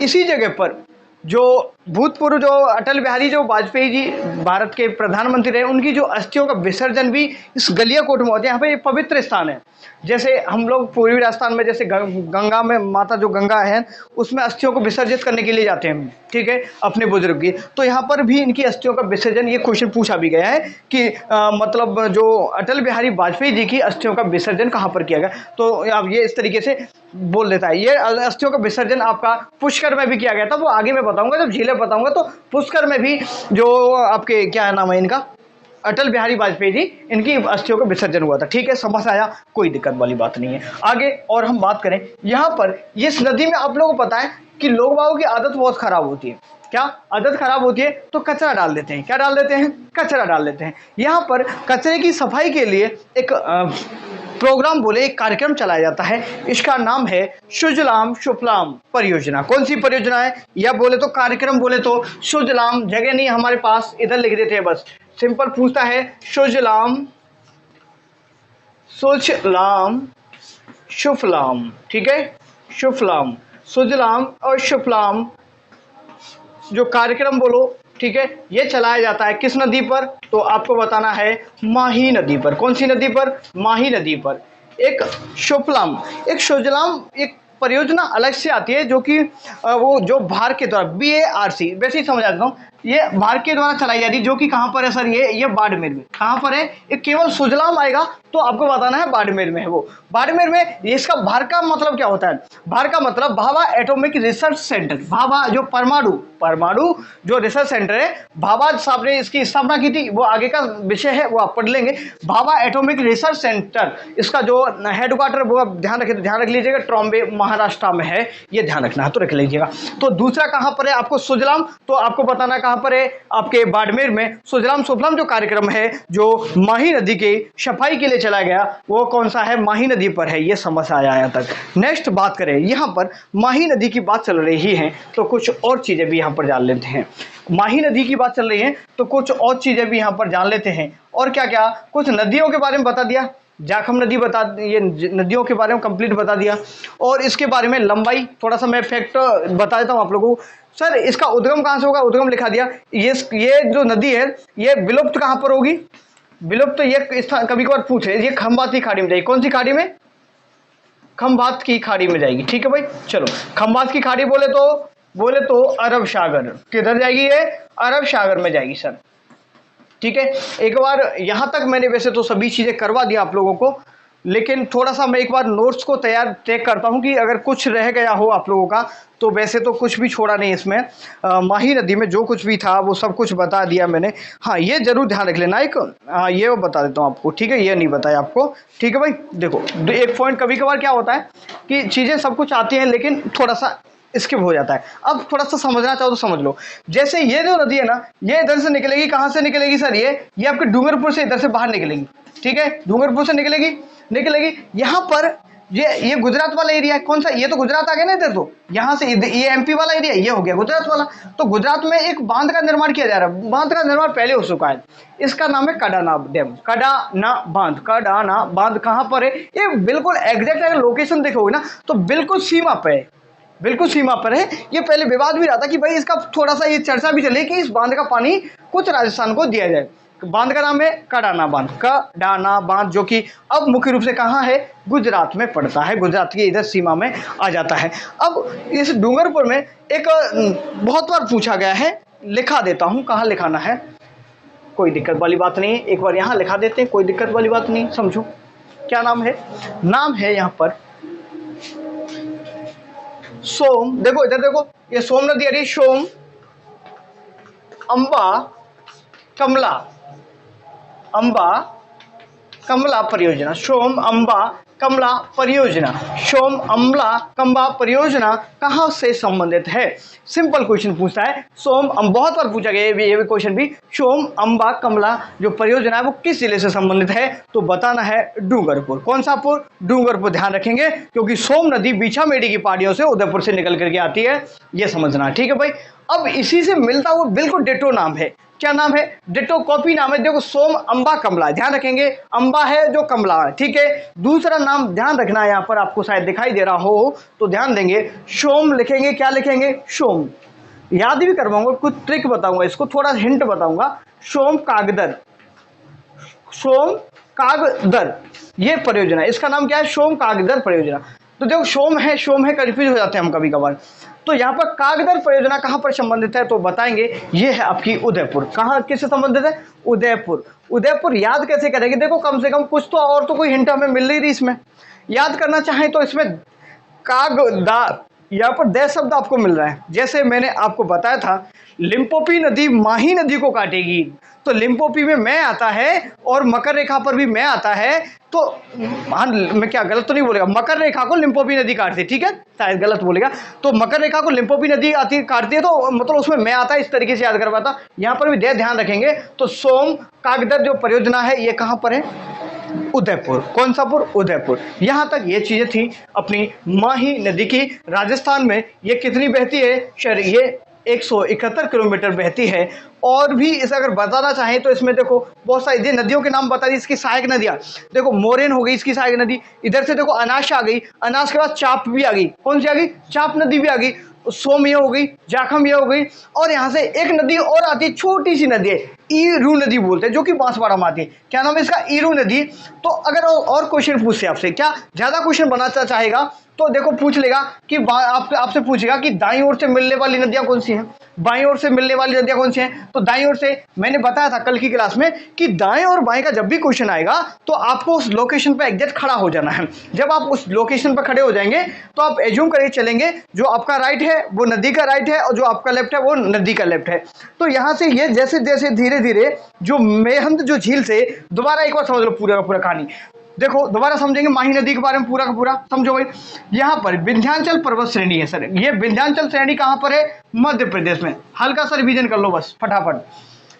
इसी जगह पर जो भूतपूर्व जो अटल बिहारी जो वाजपेयी जी भारत के प्रधानमंत्री रहे, उनकी जो अस्थियों का विसर्जन भी इस गलियाकोट में होता है। यहाँ पे ये पवित्र स्थान है। जैसे हम लोग पूर्वी राजस्थान में जैसे गंगा में, माता जो गंगा है उसमें अस्थियों को विसर्जित करने के लिए जाते हैं, ठीक है, अपने बुजुर्ग की। तो यहाँ पर भी इनकी अस्थियों का विसर्जन, ये क्वेश्चन पूछा भी गया है कि मतलब जो अटल बिहारी वाजपेयी जी की अस्थियों का विसर्जन कहाँ पर किया गया। तो अब ये इस तरीके से बोल देता है। ये अस्थियों का विसर्जन आपका पुष्कर में भी किया गया था, वो आगे मैं बताऊंगा जब झीलें बताऊंगा। तो पुष्कर में भी जो आपके क्या नाम है इनका, अटल बिहारी वाजपेयी जी, इनकी अस्थियों का विसर्जन हुआ था। ठीक है, समझ आया, कोई दिक्कत वाली बात नहीं है। आगे और हम बात करें यहाँ पर, इस नदी में आप लोगों को पता है कि लोग बागों की आदत बहुत खराब होती है। क्या आदत खराब होती है? तो कचरा डाल देते हैं। क्या डाल देते हैं? कचरा डाल देते हैं। यहाँ पर कचरे की सफाई के लिए एक प्रोग्राम बोले, एक कार्यक्रम चलाया जाता है। इसका नाम है सुजलाम सुफलाम परियोजना। कौन सी परियोजना है? या बोले तो कार्यक्रम, बोले तो सुजलाम, जगह नहीं हमारे पास, इधर लिख देते हैं बस। सिंपल पूछता है सुजलाम, सुजलाम सुफलाम, ठीक है, सुफलाम, सुजलाम और सुफलाम जो कार्यक्रम बोलो, ठीक है, ये चलाया जाता है किस नदी पर? तो आपको बताना है माही नदी पर। कौन सी नदी पर? माही नदी पर। एक सुफलाम, एक सुजलाम, एक परियोजना अलग से आती है जो कि वो जो भारत के द्वारा, BARC, वैसे ही समझ आता हूँ, ये भारत के द्वारा चलाई जा रही है, जो कि कहाँ पर है सर? ये बाड़मेर में। कहाँ पर है? ये केवल सुजलाम आएगा तो आपको बताना है बाड़मेर में है वो। बाड़मेर में, इसका भारत का मतलब क्या होता है? भारत का मतलब Bhabha atomic research centre. Bhabha जो परमाणु जो रिसर्च सेंटर है, भाभा साहब ने इसकी स्थापना की थी, वो आगे का विषय है, वो आप पढ़ लेंगे। भाभा एटॉमिक रिसर्च सेंटर, इसका जो हेडक्वार्टर, वो आप ध्यान रख लीजिएगा, ट्रॉम्बे महाराष्ट्र में है, ये ध्यान रखना है, तो रख लीजिएगा। तो दूसरा कहाँ पर है आपको? सुजलाम, तो आपको बताना कहाँ पर है? आपके बाड़मेर में। सुजलाम सुफलाम जो कार्यक्रम है, जो माही नदी की सफाई के लिए चला गया, वो कौन सा है? माही नदी पर है। ये समझ आया यहाँ तक। नेक्स्ट बात करें, यहाँ पर माही नदी की बात चल रही है तो कुछ और चीजें भी यहाँ पर जान लेते हैं। माही नदी की बात चल रही है तो कुछ और चीजें भी यहाँ पर जान लेते हैं। और क्या क्या? कुछ नदियों के बारे में बता दिया, जाखम नदी बता, ये नदियों के बारे में कंप्लीट बता दिया। और इसके बारे में लंबाई थोड़ा सा मैं फैक्ट बता देता हूँ आप लोगों को। सर इसका उद्गम कहाँ से होगा? उद्गम लिखा दिया। ये जो नदी है, ये विलुप्त कहाँ पर होगी? विलुप्त ये कभी कभार पूछे, ये खंबात की खाड़ी में जाएगी। कौन सी खाड़ी में? खंबात की खाड़ी में जाएगी। ठीक है भाई, चलो, खंबात की खाड़ी बोले तो अरब सागर। किधर जाएगी ये? अरब सागर में जाएगी सर। ठीक है, एक बार यहां तक मैंने वैसे तो सभी चीजें करवा दिया आप लोगों को, लेकिन थोड़ा सा मैं एक बार नोट्स को चेक करता हूं कि अगर कुछ रह गया हो आप लोगों का। तो वैसे तो कुछ भी छोड़ा नहीं इसमें। माही नदी में जो कुछ भी था वो सब कुछ बता दिया मैंने। हाँ, ये जरूर ध्यान रख लेना। एक ये बता देता हूँ आपको, ठीक है, ये नहीं बताया आपको। ठीक है भाई, देखो एक पॉइंट, कभी कभार क्या होता है कि चीजें सब कुछ आती हैं लेकिन थोड़ा सा स्किप हो जाता है। अब थोड़ा सा समझना चाहो तो समझ लो। जैसे ये जो नदी है ना, ये इधर से निकलेगी। कहाँ से निकलेगी सर? ये आपके डूंगरपुर से इधर से बाहर निकलेगी। ठीक है, डूंगरपुर से निकलेगी यहाँ पर। ये गुजरात वाला एरिया है। कौन सा? ये तो गुजरात आ गया ना इधर। तो यहाँ से ये MP वाला एरिया, ये हो गया गुजरात वाला। तो गुजरात में एक बांध का निर्माण किया जा रहा है। बांध का निर्माण पहले हो चुका है। इसका नाम है कडाना डैम, कडाना बांध। कडाना बांध कहाँ पर है? ये बिल्कुल एग्जैक्ट अगर लोकेशन देखोगे ना तो बिल्कुल सीमा पे है, बिल्कुल सीमा पर है। ये पहले विवाद भी रहा था कि भाई इसका थोड़ा सा ये चर्चा भी चली कि इस बांध का पानी कुछ राजस्थान को दिया जाए। बांध का नाम है कडाना बांध। कडाना बांध जो कि अब मुख्य रूप से कहाँ है? गुजरात में पड़ता है, गुजरात की इधर सीमा में आ जाता है। अब इस डूंगरपुर में एक बहुत बार पूछा गया है, लिखा देता हूँ, कहाँ लिखाना है, कोई दिक्कत वाली बात नहीं है, एक बार यहाँ लिखा देते हैं, कोई दिक्कत वाली बात नहीं, समझो क्या नाम है। नाम है यहाँ पर सोम। देखो इधर देखो, ये सोम नदी आ रही है। सोम अंबा कमला परियोजना। सोम अम्बा कमला परियोजना। सोम अम्बला कम्बा परियोजना कहाँ से संबंधित है? सिंपल क्वेश्चन पूछता है। बहुत बार पूछा गया ये भी क्वेश्चन भी। सोम अम्बा कमला जो परियोजना है वो किस जिले से संबंधित है? तो बताना है डूंगरपुर। कौन सा पुर? डूंगरपुर। ध्यान रखेंगे क्योंकि सोम नदी बीछामेड़ी की पहाड़ियों से उदयपुर से निकल करके आती है, ये समझना। ठीक है भाई, अब इसी से मिलता हुआ बिल्कुल डिटो नाम है। क्या नाम है? डिटो कॉपी नाम है। देखो सोम अंबा कमला, ध्यान रखेंगे, अंबा है जो कमला है। ठीक है, दूसरा नाम ध्यान रखना है, यहाँ पर आपको शायद दिखाई दे रहा हो तो ध्यान देंगे। सोम लिखेंगे, क्या लिखेंगे? सोम। याद भी करवाऊंगा, कुछ ट्रिक बताऊंगा, इसको थोड़ा हिंट बताऊंगा। सोम कागदर, सोम कागदर ये परियोजना, इसका नाम क्या है? सोम कागदर परियोजना। तो देखो सोम है कंफ्यूज हो जाते हैं हम कभी कभार। तो यहाँ पर कागदर परियोजना कहाँ पर संबंधित है तो बताएंगे, ये है आपकी उदयपुर। कहाँ किससे संबंधित है? उदयपुर। उदयपुर याद कैसे करेंगे? देखो कम से कम कुछ तो और तो कोई हिंट हमें मिल रही थी इसमें। याद करना चाहें तो इसमें कागदा, यहाँ पर दे शब्द आपको मिल रहा है। जैसे मैंने आपको बताया था लिम्पोपी नदी माही नदी को काटेगी, तो लिम्पोपी में मैं आता है और मकर रेखा पर भी मैं आता है। तो हाँ, मैं क्या गलत तो नहीं बोलेगा? मकर रेखा को लिम्पोपी नदी काटती है, ठीक है, शायद गलत बोलेगा। तो मकर रेखा को लिम्पोपी नदी आती काटती है, तो मतलब उसमें मैं आता है, इस तरीके से याद करवाता। यहाँ पर भी ध्यान रखेंगे। तो सोम कागदर जो परियोजना है ये कहाँ पर है? उदयपुर। कौन सा पुर? उदयपुर। यहां तक ये चीजें थी अपनी माही नदी की। राजस्थान में ये कितनी बहती है? ये 171 किलोमीटर बहती है। और भी इसे अगर बताना चाहें तो इसमें देखो बहुत सारी नदियों के नाम बता दी, इसकी सहायक नदियां। देखो मोरेन हो गई इसकी सहायक नदी, इधर से देखो अनाश आ गई, अनाश के बाद चाप भी आ गई। कौन सी आ गई? चाप नदी भी आ गई। सोम ये हो गई, जाखम ये हो गई, और यहाँ से एक नदी और आती है, छोटी सी नदी है, ईरू नदी बोलते हैं, जो कि बांसवाड़ा में आती है। क्या नाम है इसका? ईरू नदी। तो अगर और क्वेश्चन पूछते आपसे, क्या ज्यादा क्वेश्चन बनाना चाहेगा तो देखो पूछ लेगा कि आपसे पूछेगा कि दाईं ओर से मिलने वाली नदियां कौन सी हैं, बाईं ओर से मिलने वाली नदियां कौन सी हैं। तो दाईं ओर से मैंने बताया था कल की क्लास में कि दाएं और बाएं का जब भी क्वेश्चन आएगा तो आपको उस लोकेशन पर एग्जैक्ट खड़ा हो जाना है। जब आप उस लोकेशन पर खड़े हो जाएंगे तो आप एज्यूम करके चलेंगे जो आपका राइट है वो नदी का राइट है, और जो आपका लेफ्ट है वो नदी का लेफ्ट है। तो यहां से ये जैसे जैसे धीरे धीरे जो मेहंद जो झील से, दोबारा एक बार समझ लो पूरा का पूरा कहानी, देखो दोबारा समझेंगे माही नदी के बारे में पूरा का पूरा समझो भाई। यहाँ पर विंध्याचल पर्वत श्रेणी है सर, ये विंध्याचल श्रेणी कहाँ पर है? मध्य प्रदेश में। हल्का सा रिवीजन कर लो बस फटाफट।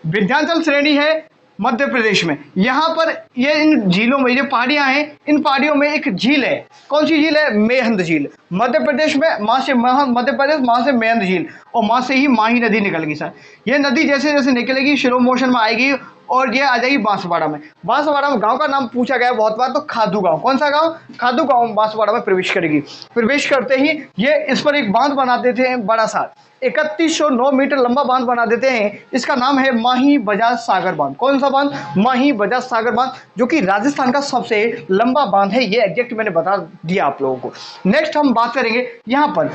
विंध्याचल श्रेणी है मध्य प्रदेश में। यहाँ पर ये इन झीलों में, ये पहाड़ियां हैं, इन पहाड़ियों में एक झील है। कौन सी झील है? मेहंद झील। मध्य प्रदेश में वहां से मध्य प्रदेश, वहां से मेहंद झील, और वहां से ही माही नदी निकलेगी सर। ये नदी जैसे जैसे निकलेगी स्लो मोशन में आएगी और ये आ जाएगी बांसवाड़ा में। बांसवाड़ा में गांव का नाम पूछा गया बहुत बार, तो खादू गांव। कौन सा गांव? खादू गांव बांसवाड़ा में प्रवेश करेगी। प्रवेश करते ही ये इस पर एक बांध बना देते हैं बड़ा सा, 3109 मीटर लंबा बांध बना देते हैं। इसका नाम है माही बजाज सागर बांध। कौन सा बांध? माही बजाज सागर बांध, जो कि राजस्थान का सबसे लंबा बांध है। ये एग्जैक्ट मैंने बता दिया आप लोगों को। नेक्स्ट हम बात करेंगे यहाँ पर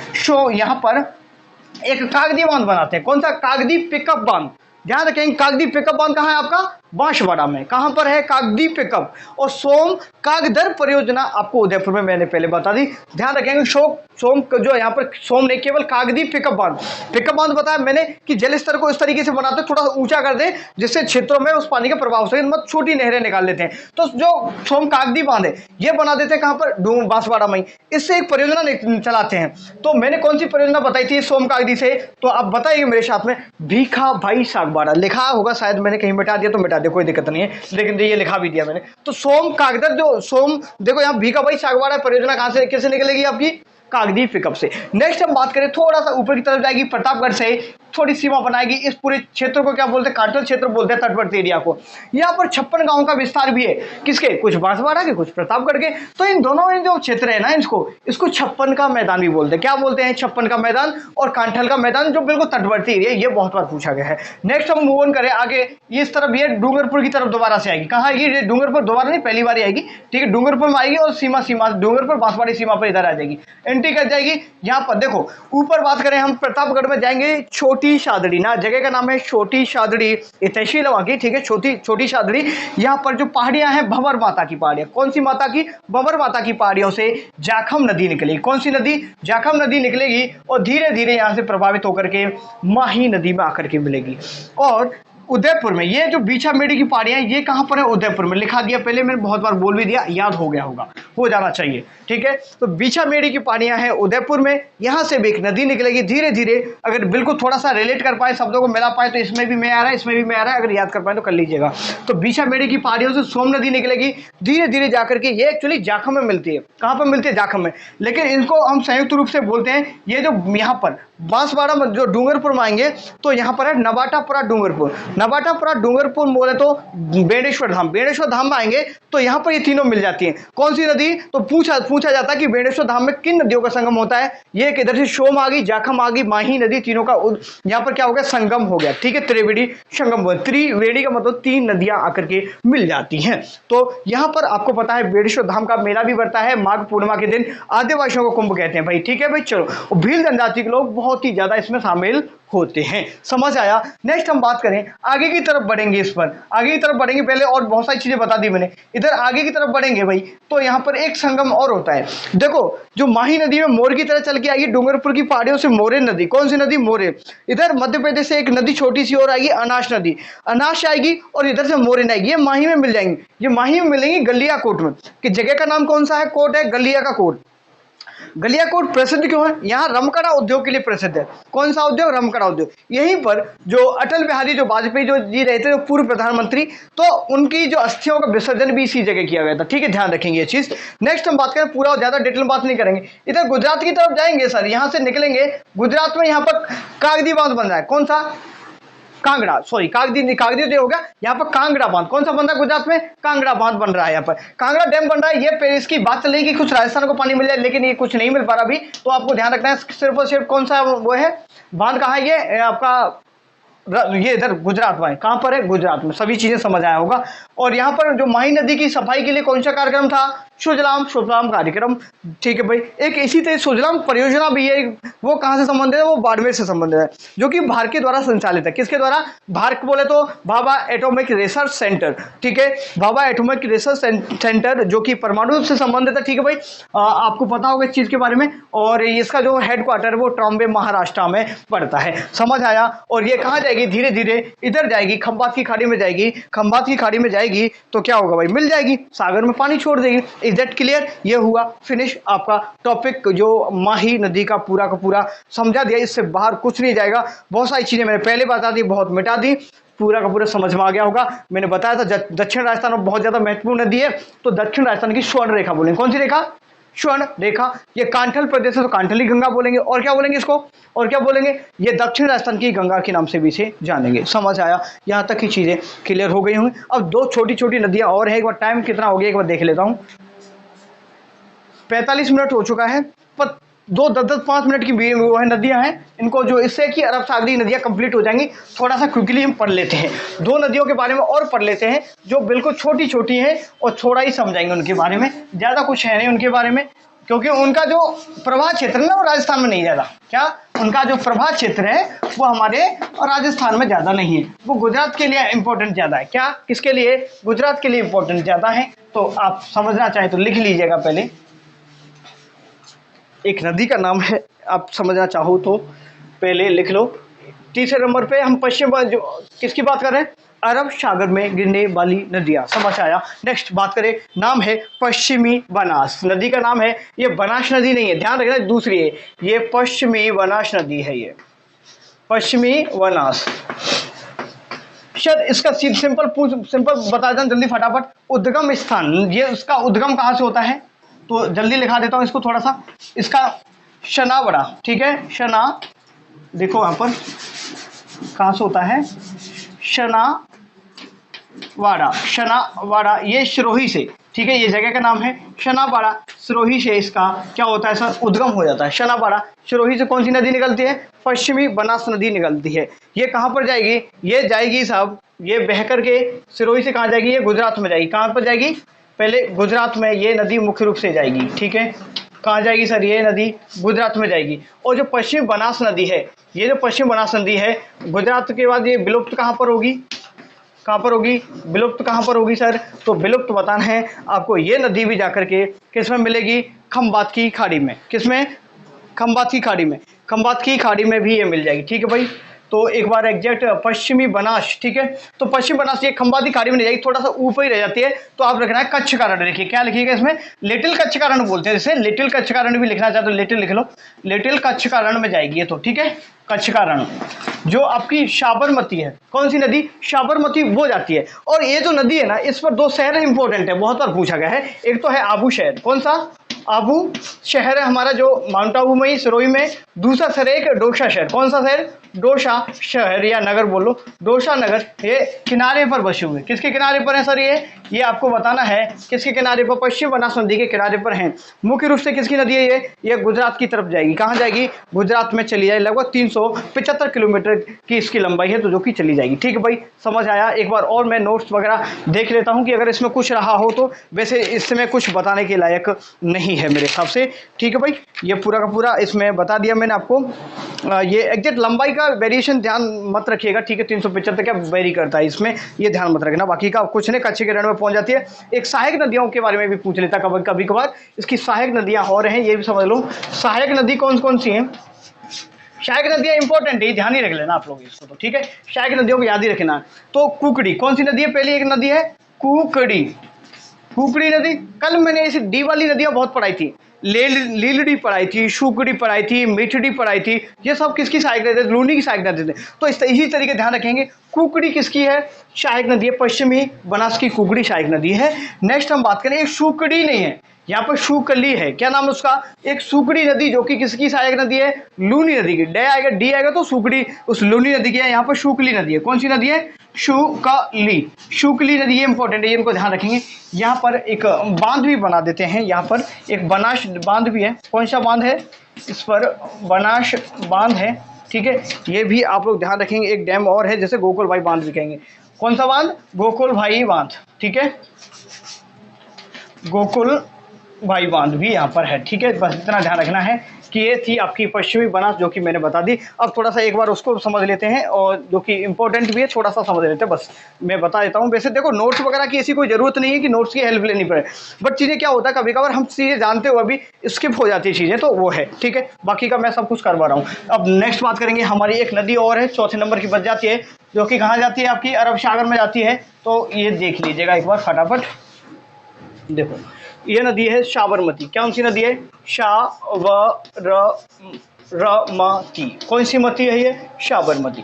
यहाँ पर एक कागदी बांध बनाते हैं। कौन सा? कागदी पिकअप बांध। ध्यान रखेंगे कागदी पिकअप बांध कहाँ है आपका? बांसवाड़ा में। कहां पर है? कागदी पिकअप। और सोम कागदर परियोजना आपको उदयपुर में मैंने पहले बता दी। ध्यान रखेंगे सोम जो यहाँ पर सोम नहीं, केवल कागदी पिकअप बांध बताया मैंने कि जल स्तर को इस तरीके से बनाते थोड़ा ऊंचा कर दे जिससे क्षेत्रों में उस पानी का प्रभाव से मत छोटी नहरें निकाल लेते हैं। तो जो सोम कागदी बांध है ये बना देते हैं कहां पर? बांसवाड़ा में। इससे एक परियोजना चलाते हैं। तो मैंने कौन सी परियोजना बताई थी सोम कागदी से? तो आप बताइए मेरे साथ में, भीखा भाई सागवाड़ा। लिखा होगा शायद, मैंने कहीं मिटा दिया तो मिटा दे, कोई दिक्कत नहीं है, लेकिन ये लिखा भी दिया मैंने। तो सोम कागदर जो सोम, देखो यहाँ भीखा भाई सागवाड़ा परियोजना कहां से कैसे निकलेगी आपकी? कागदी पिकअप से। नेक्स्ट हम बात करें, थोड़ा सा ऊपर की तरफ जाएगी, प्रतापगढ़ से थोड़ी सीमा बनाएगी। इस पूरे क्षेत्र को क्या बोलते हैं? कांटल क्षेत्र बोलते हैं, तटवर्ती एरिया को। यहाँ पर 56 गांवों का विस्तार भी है। किसके? कुछ बांसवाड़ा के, कुछ प्रतापगढ़ के। तो इन दोनों जो क्षेत्र है ना, इसको 56 का मैदान भी बोलते हैं। क्या बोलते हैं? 56 का मैदान और कांठल का मैदान, जो बिल्कुल तटवर्ती एरिया। ये बहुत बार पूछा गया है। नेक्स्ट हम मूव ऑन करें आगे, इस तरफ ये डूंगरपुर की तरफ दोबारा से आएगी। कहाँ आएगी? डूंगरपुर दोबारा नहीं, पहली बार आएगी, ठीक है। डूंगरपुर में आएगी और सीमा डूंगरपुर बांसवाड़ी सीमा पर इधर आ जाएगी, एंट्री कर जाएगी। यहाँ पर देखो ऊपर बात करें हम, प्रतापगढ़ में जाएंगे, छोटी शादड़ी ना जगह का नाम है, छोटी शादड़ी, ये तहसील वहां की, ठीक है, छोटी शादड़ी। यहाँ पर जो पहाड़ियां हैं भंवर माता की पहाड़ियां। कौन सी माता की? भंवर माता की पहाड़ियों से जाखम नदी निकलेगी। कौन सी नदी? जाखम नदी निकलेगी और धीरे धीरे यहां से प्रभावित होकर के माही नदी में आकर के मिलेगी। और उदयपुर में ये जो बीछा मेड़ी की पहाड़ियां, ये कहां पर है? उदयपुर में। लिखा दिया पहले, मैंने बहुत बार बोल भी दिया, याद हो गया होगा, हो जाना चाहिए, ठीक है। तो बीछा मेड़ी की पहाड़ियां हैं उदयपुर में। यहां से भी एक नदी निकलेगी धीरे धीरे। अगर बिल्कुल थोड़ा सा रिलेट कर पाए, शब्दों को मिला पाए, तो इसमें भी मैं आ रहा है, इसमें भी मैं आ रहा है, अगर याद कर पाए तो कर लीजिएगा। तो बीछा मेड़ी की पहाड़ियों से सोम नदी निकलेगी धीरे धीरे जाकर के। ये एक्चुअली जाखम में मिलती है। कहां पर मिलती है? जाखम में। लेकिन इनको हम संयुक्त रूप से बोलते हैं, ये जो यहाँ पर बांसवाड़ा में जो डूंगरपुर में आएंगे तो यहाँ पर है नवाटापुरा डूंगरपुर। नबाटापुरा, डूंगरपुर बोले तो बेणेश्वर धाम, बेणेश्वर धाम में आएंगे तो यहाँ पर ये तीनों मिल जाती हैं। कौन सी नदी, तो पूछा जाता है कि बेणेश्वर धाम में किन नदियों का संगम होता है। ये एक इधर से सोम आ गई, जाखम आ गई, माही नदी, तीनों का यहाँ पर क्या हो गया, संगम हो गया। ठीक है, त्रिवेणी संगम हुआ। त्रिवेणी का मतलब तीन नदियां आकर के मिल जाती हैं। तो यहाँ पर आपको पता है बेणेश्वर धाम का मेला भी बढ़ता है माघ पूर्णिमा के दिन, आदिवासियों को कुंभ कहते हैं भाई। ठीक है भाई, चलो। भील जनजाति के लोग बहुत ही ज्यादा इसमें शामिल होते हैं, समझ आया। नेक्स्ट हम बात करें, आगे की तरफ बढ़ेंगे, इस पर आगे की तरफ बढ़ेंगे। पहले और बहुत सारी चीजें बता दी मैंने, इधर आगे की तरफ बढ़ेंगे भाई तो यहाँ पर एक संगम और होता है। देखो, जो माही नदी में मोर की तरह चल के आएगी डूंगरपुर की पहाड़ियों से, मोरे नदी। कौन सी नदी, मोरे। इधर मध्य प्रदेश से एक नदी छोटी सी और आएगी, अनाश नदी, अनाश आएगी, और इधर से मोरे आएगी। ये माही में मिल जाएंगी, ये माही में मिलेंगी गलिया कोट में। कि जगह का नाम कौन सा है, कोट है, गलिया का कोट। गलियाकोट प्रसिद्ध क्यों है, यहाँ रमकड़ा उद्योग के लिए प्रसिद्ध है। कौन सा उद्योग, रमकड़ा उद्योग। यहीं पर जो अटल बिहारी जो वाजपेयी जो जी रहे थे, जो पूर्व प्रधानमंत्री, तो उनकी जो अस्थियों का विसर्जन भी इसी जगह किया गया था। ठीक है, ध्यान रखेंगे ये चीज। नेक्स्ट हम बात करें, पूरा ज्यादा डिटेल बात नहीं करेंगे, इधर गुजरात की तरफ जाएंगे सर, यहाँ से निकलेंगे गुजरात में, यहाँ पर कागदी बांध बन रहा है। कौन सा, कांगड़ा, सॉरी कागदी, कागदी हो गया, यहाँ पर कांगड़ा बांध। कौन सा बन रहा है गुजरात में, कांगड़ा बांध बन रहा है। यहाँ पर कांगड़ा डैम बन रहा है। ये पे इसकी बात चल रही कि कुछ राजस्थान को पानी मिल जाए, लेकिन ये कुछ नहीं मिल पा रहा अभी, तो आपको ध्यान रखना है सिर्फ और सिर्फ कौन सा वो है बांध, कहाँ है ये आपका, ये इधर गुजरात में। कहां पर है, गुजरात में। सभी चीजें समझ आया होगा। और यहाँ पर जो माही नदी की सफाई के लिए कौन सा कार्यक्रम था, सुजलाम सुफलाम कार्यक्रम। ठीक है भाई, एक इसी तरह सुजलाम परियोजना भी है, वो कहां से संबंधित है, वो बाड़मेर से संबंधित है, जो कि भारत के द्वारा संचालित है। किसके द्वारा, भारत बोले तो भाभा एटॉमिक रिसर्च सेंटर। ठीक है, भाभा एटॉमिक रिसर्च सेंटर जो कि परमाणु से संबंधित है। ठीक है भाई, आपको पता होगा इस चीज के बारे में। और इसका जो हेडक्वार्टर वो ट्रॉम्बे महाराष्ट्र में पड़ता है, समझ आया। और ये कहाँ जाएगी, धीरे धीरे इधर जाएगी, खंबात की खाड़ी में जाएगी। खंबात की खाड़ी में जाएगी तो क्या होगा भाई, मिल जाएगी, सागर में पानी छोड़ देगी। इज दैट क्लियर, ये हुआ फिनिश आपका टॉपिक, जो माही नदी का पूरा समझा दिया। इससे बाहर कुछ नहीं जाएगा। बहुत सारी चीजें मैंने पहले बता दी, बहुत मिटा दी, पूरा का पूरा समझ में आ गया होगा। मैंने बताया था दक्षिण राजस्थान में बहुत ज्यादा महत्वपूर्ण नदी है, तो दक्षिण राजस्थान की स्वर्ण रेखा बोलेंगे। कौन सी रेखा, स्वर्ण रेखा। ये कांठल प्रदेश है तो कांठली गंगा बोलेंगे। और क्या बोलेंगे इसको, और क्या बोलेंगे, ये दक्षिण राजस्थान की गंगा के नाम से भी इसे जानेंगे। समझ आया, यहाँ तक की चीजें क्लियर हो गई होंगी। अब दो छोटी छोटी नदियां और है, एक बार टाइम कितना हो गया एक बार देख लेता हूँ। 45 मिनट हो चुका है, पर 5 मिनट की वो है नदियां हैं। इनको जो इससे कि अरब सागरी नदियां कंप्लीट हो जाएंगी, थोड़ा सा क्विकली हम पढ़ लेते हैं। दो नदियों के बारे में और पढ़ लेते हैं जो बिल्कुल छोटी छोटी हैं, और थोड़ा ही समझाएंगे उनके बारे में, ज़्यादा कुछ है नहीं उनके बारे में, क्योंकि उनका जो प्रभाव क्षेत्र है ना वो राजस्थान में नहीं ज़्यादा। क्या, उनका जो प्रभाव क्षेत्र है वो हमारे राजस्थान में ज़्यादा नहीं है, वो गुजरात के लिए इंपॉर्टेंट ज़्यादा है। क्या, किसके लिए, गुजरात के लिए इंपॉर्टेंट ज़्यादा है। तो आप समझना चाहें तो लिख लीजिएगा पहले। एक नदी का नाम है, आप समझना चाहो तो पहले लिख लो। तीसरे नंबर पे हम पश्चिम जो किसकी बात कर रहे हैं, अरब सागर में गिरने वाली नदियां। समझ आया। नेक्स्ट बात करें, नाम है पश्चिमी बनास। नदी का नाम है, ये बनास नदी नहीं है, ध्यान रखना, दूसरी है, ये पश्चिमी बनास नदी है। ये पश्चिमी बनास। सर इसका सिंपल बता दें जल्दी फटाफट। उद्गम स्थान, ये उसका उद्गम कहाँ से होता है, तो जल्दी लिखा देता हूँ इसको थोड़ा सा। इसका शनावड़ा, ठीक है, शना, देखो यहाँ पर कहाँ से होता है, शनावाड़ा, ये सिरोही से। ठीक है, ये जगह का नाम है शनावाड़ा, सिरोही से इसका क्या होता है सर, उद्गम हो जाता है। शनावाड़ा सिरोही से कौन सी नदी निकलती है, पश्चिमी बनास नदी निकलती है। ये कहाँ पर जाएगी, ये जाएगी साहब, ये बह करके सिरोही से कहाँ जाएगी, ये गुजरात में जाएगी। कहाँ पर जाएगी, पहले गुजरात में ये नदी मुख्य रूप से जाएगी। ठीक है, कहाँ जाएगी सर, ये नदी गुजरात में जाएगी। और जो पश्चिम बनास नदी है, ये जो पश्चिम बनास नदी है, गुजरात के बाद ये विलुप्त कहाँ पर होगी, कहाँ पर होगी, विलुप्त कहाँ पर होगी सर, तो विलुप्त बताना है आपको। ये नदी भी जाकर के किस में मिलेगी, खंबात की खाड़ी में। किसमें, खंबात की खाड़ी में। खंबात की खाड़ी में भी ये मिल जाएगी। ठीक है भाई, तो एक बार एग्जैक्ट पश्चिमी बनास। ठीक है, तो पश्चिम बनास ये खंबात की खाड़ी में नहीं जाएगी, थोड़ा सा ऊपर ही रह जाती है। तो आप रखना है कच्छ कारण। देखिए क्या लिखिएगा इसमें, लिटिल कच्छ कारण बोलते हैं, जैसे लिटिल कच्छ कारण भी लिखना चाहते तो लिटिल लिख लो, लिटिल कच्छ कारण में जाएगी ये तो। ठीक है, कच्छ कारण जो आपकी साबरमती है, कौन सी नदी, साबरमती, वो जाती है। और ये जो नदी है ना, इस पर दो शहर इंपॉर्टेंट है, बहुत बार पूछा गया है। एक तो है आबू शहर, कौन सा, आबू शहर है हमारा जो माउंट आबू में ही सिरोही में। दूसरा शहर है एक डोसा शहर। कौन सा शहर? डोसा शहर या नगर बोल लो, डोसा नगर। ये किनारे पर बसे हुए। किसके किनारे पर है सर? ये आपको बताना है किसके किनारे पर? पश्चिम बनास नदी के किनारे पर हैं। मुख्य रूप से किसकी नदी है ये गुजरात की तरफ जाएगी। कहाँ जाएगी? गुजरात में चली जाएगी। लगभग 375 किलोमीटर की इसकी लंबाई है, तो जो कि चली जाएगी। ठीक है भाई, समझ आया। एक बार और मैं नोट्स वगैरह देख लेता हूँ कि अगर इसमें कुछ रहा हो तो। वैसे इसमें कुछ बताने के लायक नहीं है मेरे हिसाब से। ठीक है भाई, ये पूरा का पूरा इसमें बता दिया मैंने आपको। ये एग्जैक्ट लंबाई का वेरिएशन ध्यान मत रखिएगा। ठीक है, 375 क्या वेरी करता है इसमें, ये ध्यान मत रखना। बाकी का कुछ नहीं, कच्चे के रण में पहुंच जाती है। एक सहायक नदियों के बारे में भी पूछ लेता कभी कभार। इसकी सहायक नदियां और हैं, ये भी समझ लो। सहायक नदी कौन कौन सी हैं? सहायक नदियां इंपॉर्टेंट है, ध्यान ही रख लेना आप लोग इसको तो। ठीक है, सहायक नदियों को याद ही रखना। तो कुकड़ी कौन सी नदी है? पहली एक नदी है कुकड़ी, कुकड़ी नदी। कल मैंने इसी डी वाली नदियां बहुत पढ़ाई थी। लीलड़ी पढ़ाई थी, शुकड़ी पढ़ाई थी, मिठड़ी पढ़ाई थी। ये सब किसकी सहायक नदी? लूनी की सहायक नदी थी। तो इसी तरीके ध्यान रखेंगे। कुकड़ी किसकी है? सहायक नदी है, पश्चिमी बनास की कुकड़ी सहायक नदी है। नेक्स्ट हम बात करें, एक शुकड़ी नहीं है, यहाँ पर शुकली है। क्या नाम है उसका? एक सुकड़ी नदी, जो कि किसकी सहायक नदी है? लूनी नदी की। डी आएगा तो सुकड़ी उस लूनी नदी की है। यहाँ पर शुकली नदी है। कौन सी नदी है? शुकली, शुकली नदी। ये इंपॉर्टेंट है, ये इनको ध्यान रखेंगे। यहाँ पर एक बांध भी बना देते हैं। यहाँ पर एक बनास बांध भी है। कौन सा बांध है? इस पर बनास बांध है। ठीक है, ये भी आप लोग ध्यान रखेंगे। एक डैम और है, जैसे गोकुल भाई बांध भी कहेंगे। कौन सा बांध? गोकुल भाई बांध। ठीक है, गोकुल भाई बांध भी यहाँ पर है। ठीक है, बस इतना ध्यान रखना है कि ये थी आपकी पश्चिमी बनास, जो कि मैंने बता दी। अब थोड़ा सा एक बार उसको समझ लेते हैं, और जो कि इंपॉर्टेंट भी है, थोड़ा सा समझ लेते हैं। बस मैं बता देता हूँ। वैसे देखो, नोट्स वगैरह की ऐसी कोई ज़रूरत नहीं है कि नोट्स की हेल्प लेनी पड़े, बट चीज़ें क्या होता है कभी कभार हम चीज़ें जानते हुए भी स्किप हो जाती है चीज़ें, तो वो है। ठीक है, बाकी का मैं सब कुछ करवा रहा हूँ। अब नेक्स्ट बात करेंगे, हमारी एक नदी और है, चौथे नंबर की बच जाती है, जो कि कहाँ जाती है? आपकी अरब सागर में जाती है। तो ये देख लीजिएगा एक बार फटाफट। देखो, ये नदी है साबरमती। कौन सी नदी है? साबरमती। कौन सी मती है ये? साबरमती।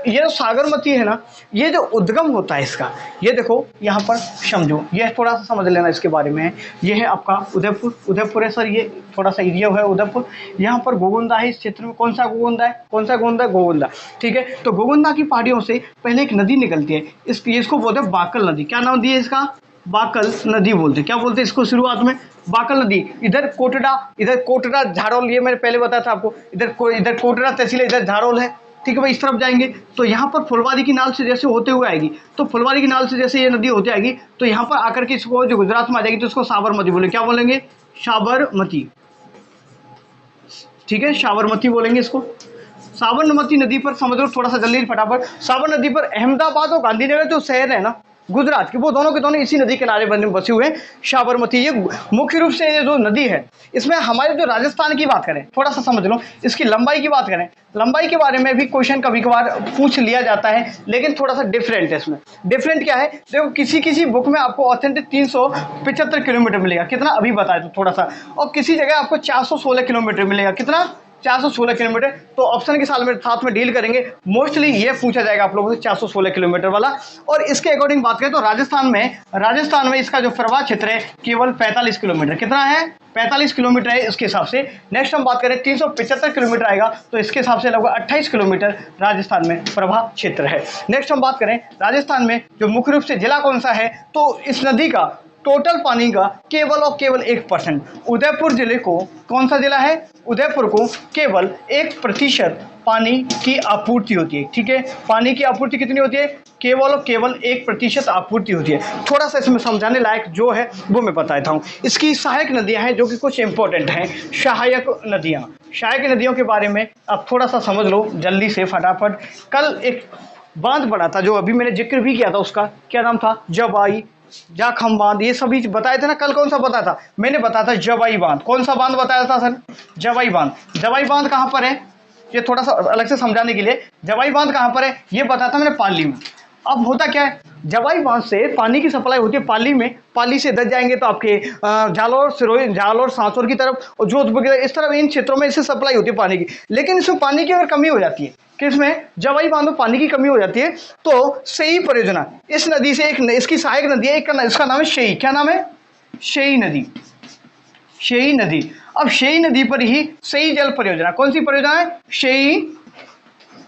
ये जो सागरमती है ना, ये जो उद्गम होता है इसका, ये देखो यहाँ पर समझो, ये थोड़ा सा समझ लेना इसके बारे में। ये है आपका उदयपुर। उदयपुर है सर, ये थोड़ा सा एरिया है उदयपुर। यहाँ पर गोगुंदा है इस क्षेत्र में। कौन सा गोगुंदा है? कौन सा गोगुंदा? गोगुंदा। ठीक है, तो गोगुंदा की पहाड़ियों से पहले एक नदी निकलती है। इसको बोलते हैं बाकल नदी। क्या नाम दिया इसका? बाकल नदी बोलते हैं। क्या बोलते हैं इसको शुरुआत में? बाकल नदी। इधर कोटड़ा झाड़ोल, ये मैंने पहले बताया था आपको। इधर कोटड़ा तहसील है, इधर झाड़ोल है। ठीक है भाई, इस तरफ जाएंगे तो यहाँ पर फुलवारी की नाल से जैसे होते हुए आएगी, तो फुलवारी की नाल से जैसे ये नदी होती आएगी, तो यहाँ पर आकर के इसको जो गुजरात में आ जाएगी, तो इसको साबरमती बोलेंगे। क्या बोलेंगे? साबरमती। ठीक है, साबरमती बोलेंगे इसको। साबरमती नदी पर समझ लो थोड़ा सा जल्दी फटाफट। साबरमती नदी पर अहमदाबाद और गांधीनगर जो शहर है ना गुजरात के, वो दोनों के दोनों इसी नदी किनारे बसे हुए हैं। साबरमती ये मुख्य रूप से ये जो नदी है, इसमें हमारे जो राजस्थान की बात करें, थोड़ा सा समझ लो, इसकी लंबाई की बात करें, लंबाई के बारे में भी क्वेश्चन कभी कभार पूछ लिया जाता है, लेकिन थोड़ा सा डिफरेंट है इसमें। डिफरेंट क्या है? देखो, किसी बुक में आपको ऑथेंटिक 375 किलोमीटर मिलेगा। कितना? अभी बताया तो थोड़ा सा। और किसी जगह आपको 416 किलोमीटर मिलेगा। कितना? 416 किलोमीटर। तो ऑप्शन के साथ में डील करेंगे। मोस्टली ये पूछा जाएगा आप लोगों से 416 किलोमीटर वाला। और इसके अकॉर्डिंग बात करें तो राजस्थान में इसका जो प्रवाह क्षेत्र है केवल 45 किलोमीटर। कितना है? 45 किलोमीटर है इसके हिसाब से। नेक्स्ट हम बात करें 375 किलोमीटर आएगा, तो इसके हिसाब से लगभग 28 किलोमीटर राजस्थान में प्रवाह क्षेत्र है। नेक्स्ट हम बात करें राजस्थान में जो मुख्य रूप से जिला कौन सा है, तो इस नदी का टोटल पानी का केवल और केवल 1%। उदयपुर जिले को, कौन सा जिला है? उदयपुर को केवल 1% पानी की आपूर्ति होती है। ठीक है, पानी की आपूर्ति कितनी होती है? केवल और केवल 1% आपूर्ति होती है। थोड़ा सा इसमें समझाने लायक जो है वो मैं बताता हूँ। इसकी सहायक नदियाँ हैं जो कि कुछ इंपॉर्टेंट हैं। सहायक नदियों के बारे में आप थोड़ा सा समझ लो जल्दी से फटाफट। कल एक बांध पड़ा था जो अभी मैंने जिक्र भी किया था, उसका क्या नाम था? जवाई जाखम बांध। ये सभी बताए थे ना कल। कौन सा बताया था? मैंने बताया था जवाई बांध। कौन सा बांध बताया था सर? जवाई बांध। जवाई बांध कहाँ पर है? ये थोड़ा सा अलग से समझाने के लिए, जवाई बांध कहाँ पर है ये बताया था मैंने, पाली में। अब होता क्या है, जवाई बांध से पानी की सप्लाई होती है पाली में। पाली से इधर जाएंगे तो आपके जालौर, सिरोही, जालौर, सांसौर की तरफ और जोधपुर की तरफ, इस तरफ इन क्षेत्रों में इससे सप्लाई होती है पानी की। लेकिन इसमें पानी की अगर कमी हो जाती है, किसमें? जवाई बांध में पानी की कमी हो जाती है, तो शेई परियोजना इस नदी से, एक इसकी सहायक नदी है, इसका नाम है शेई। क्या नाम है? शेई नदी। शेई नदी। अब शेई नदी पर ही शेई जल परियोजना, कौन सी परियोजना है? शेई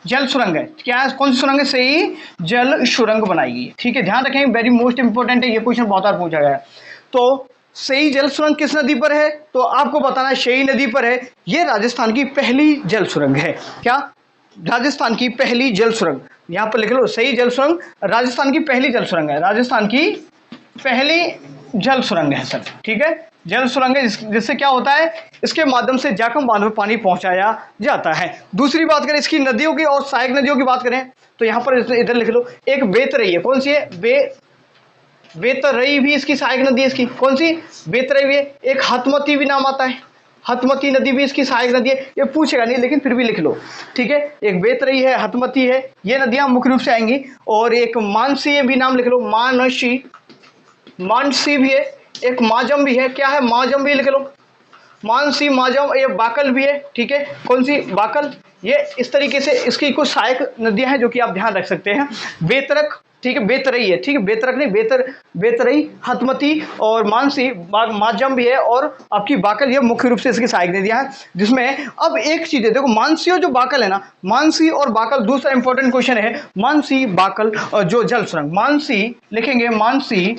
जल सुरंग है। क्या है? कौन सी सुरंग है? शेई जल सुरंग बनाई गई है। ठीक है, ध्यान रखें, वेरी मोस्ट इंपॉर्टेंट है, ये क्वेश्चन बहुत बार पूछा गया है। तो शेई जल सुरंग किस नदी पर है? तो आपको बताना है शेई नदी पर है। ये राजस्थान की पहली जल सुरंग है। क्या? राजस्थान की पहली जल सुरंग, यहां पर लिख लो, शेई जल सुरंग राजस्थान की पहली जल सुरंग है। राजस्थान की पहली जल सुरंग है सर। ठीक है, जल सुरंग है जिससे क्या होता है, इसके माध्यम से जाखम बांध में पानी पहुंचाया जाता है। दूसरी बात करें इसकी नदियों की और सहायक नदियों की बात करें तो यहां पर इधर लिख लो, एक बेतरई है। कौन सी है? बेतरई भी इसकी सहायक नदी है। इसकी कौन सी? बेतरई भी है। एक हथमती भी नाम आता है, हथमती नदी भी इसकी सहायक नदी है। ये पूछेगा नहीं लेकिन फिर भी लिख लो। ठीक है, एक बेतरई है, हथमती है, ये नदियां मुख्य रूप से आएंगी। और एक मानसी भी नाम लिख लो, मानसी, मानसी भी है। एक माजम भी है। क्या है? माजम भी लिख लो, मानसी, माजम। ये बाकल भी है। ठीक है, कौन सी? बाकल। ये इस तरीके से इसकी कुछ सहायक नदियां हैं जो कि आप ध्यान रख सकते हैं। बेतरक, ठीक है, बेतरई है। ठीक है, बेतरक नहीं, बेतरई, हथमती और मानसी, माजम भी है, और आपकी बाकल, ये मुख्य रूप से इसकी सहायक नदियां हैं। जिसमें अब एक चीज है, देखो, मानसी और जो बाकल है ना, मानसी और बाकल, दूसरा इंपॉर्टेंट क्वेश्चन है, मानसी बाकल और जो जल सुरंग, मानसी लिखेंगे, मानसी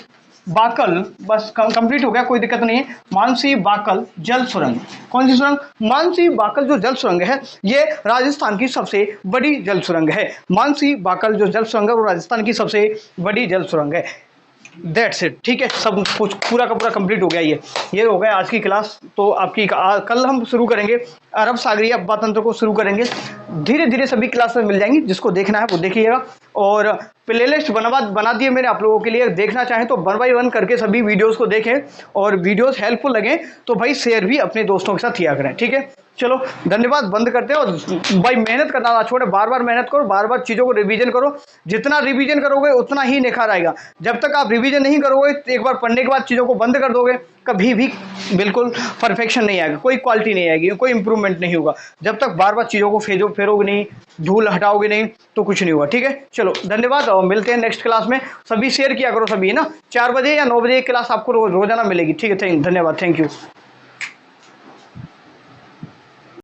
बाकल, बस कंप्लीट हो गया, कोई दिक्कत नहीं है। मानसी बाकल जल सुरंग, कौन सी सुरंग? मानसी बाकल जो जल सुरंग है, ये राजस्थान की सबसे बड़ी जल सुरंग है। मानसी बाकल जो जल सुरंग है वो राजस्थान की सबसे बड़ी जल सुरंग है। That's it. ठीक है, सब कुछ पूरा का पूरा कंप्लीट हो गया। ये हो गया आज की क्लास। तो आपकी कल हम शुरू करेंगे अरब सागरीय अफवाह तंत्र को शुरू करेंगे। धीरे धीरे सभी क्लास में मिल जाएंगी, जिसको देखना है वो देखिएगा। और प्लेलिस्ट बना दिए मैंने आप लोगों के लिए, देखना चाहें तो 1 बाय 1 करके सभी वीडियोस को देखें, और वीडियोस हेल्पफुल लगे तो भाई शेयर भी अपने दोस्तों के साथ किया करें। ठीक है, चलो धन्यवाद, बंद करते हैं। और भाई मेहनत करना ना छोड़े, बार बार मेहनत करो, बार बार चीज़ों को रिवीजन करो। जितना रिवीजन करोगे उतना ही निखार आएगा। जब तक आप रिवीजन नहीं करोगे, एक बार पढ़ने के बाद चीज़ों को बंद कर दोगे, कभी भी बिल्कुल परफेक्शन नहीं आएगा, कोई क्वालिटी नहीं आएगी, कोई इंप्रूवमेंट नहीं होगा। जब तक बार बार चीज़ों को फेरोगे नहीं, धूल हटाओगे नहीं, तो कुछ नहीं होगा। ठीक है, चलो धन्यवाद, और मिलते हैं नेक्स्ट क्लास में। सभी शेयर किया करो, सभी है ना। 4 बजे या 9 बजे एक क्लास आपको रोजाना मिलेगी। ठीक है, धन्यवाद, थैंक यू।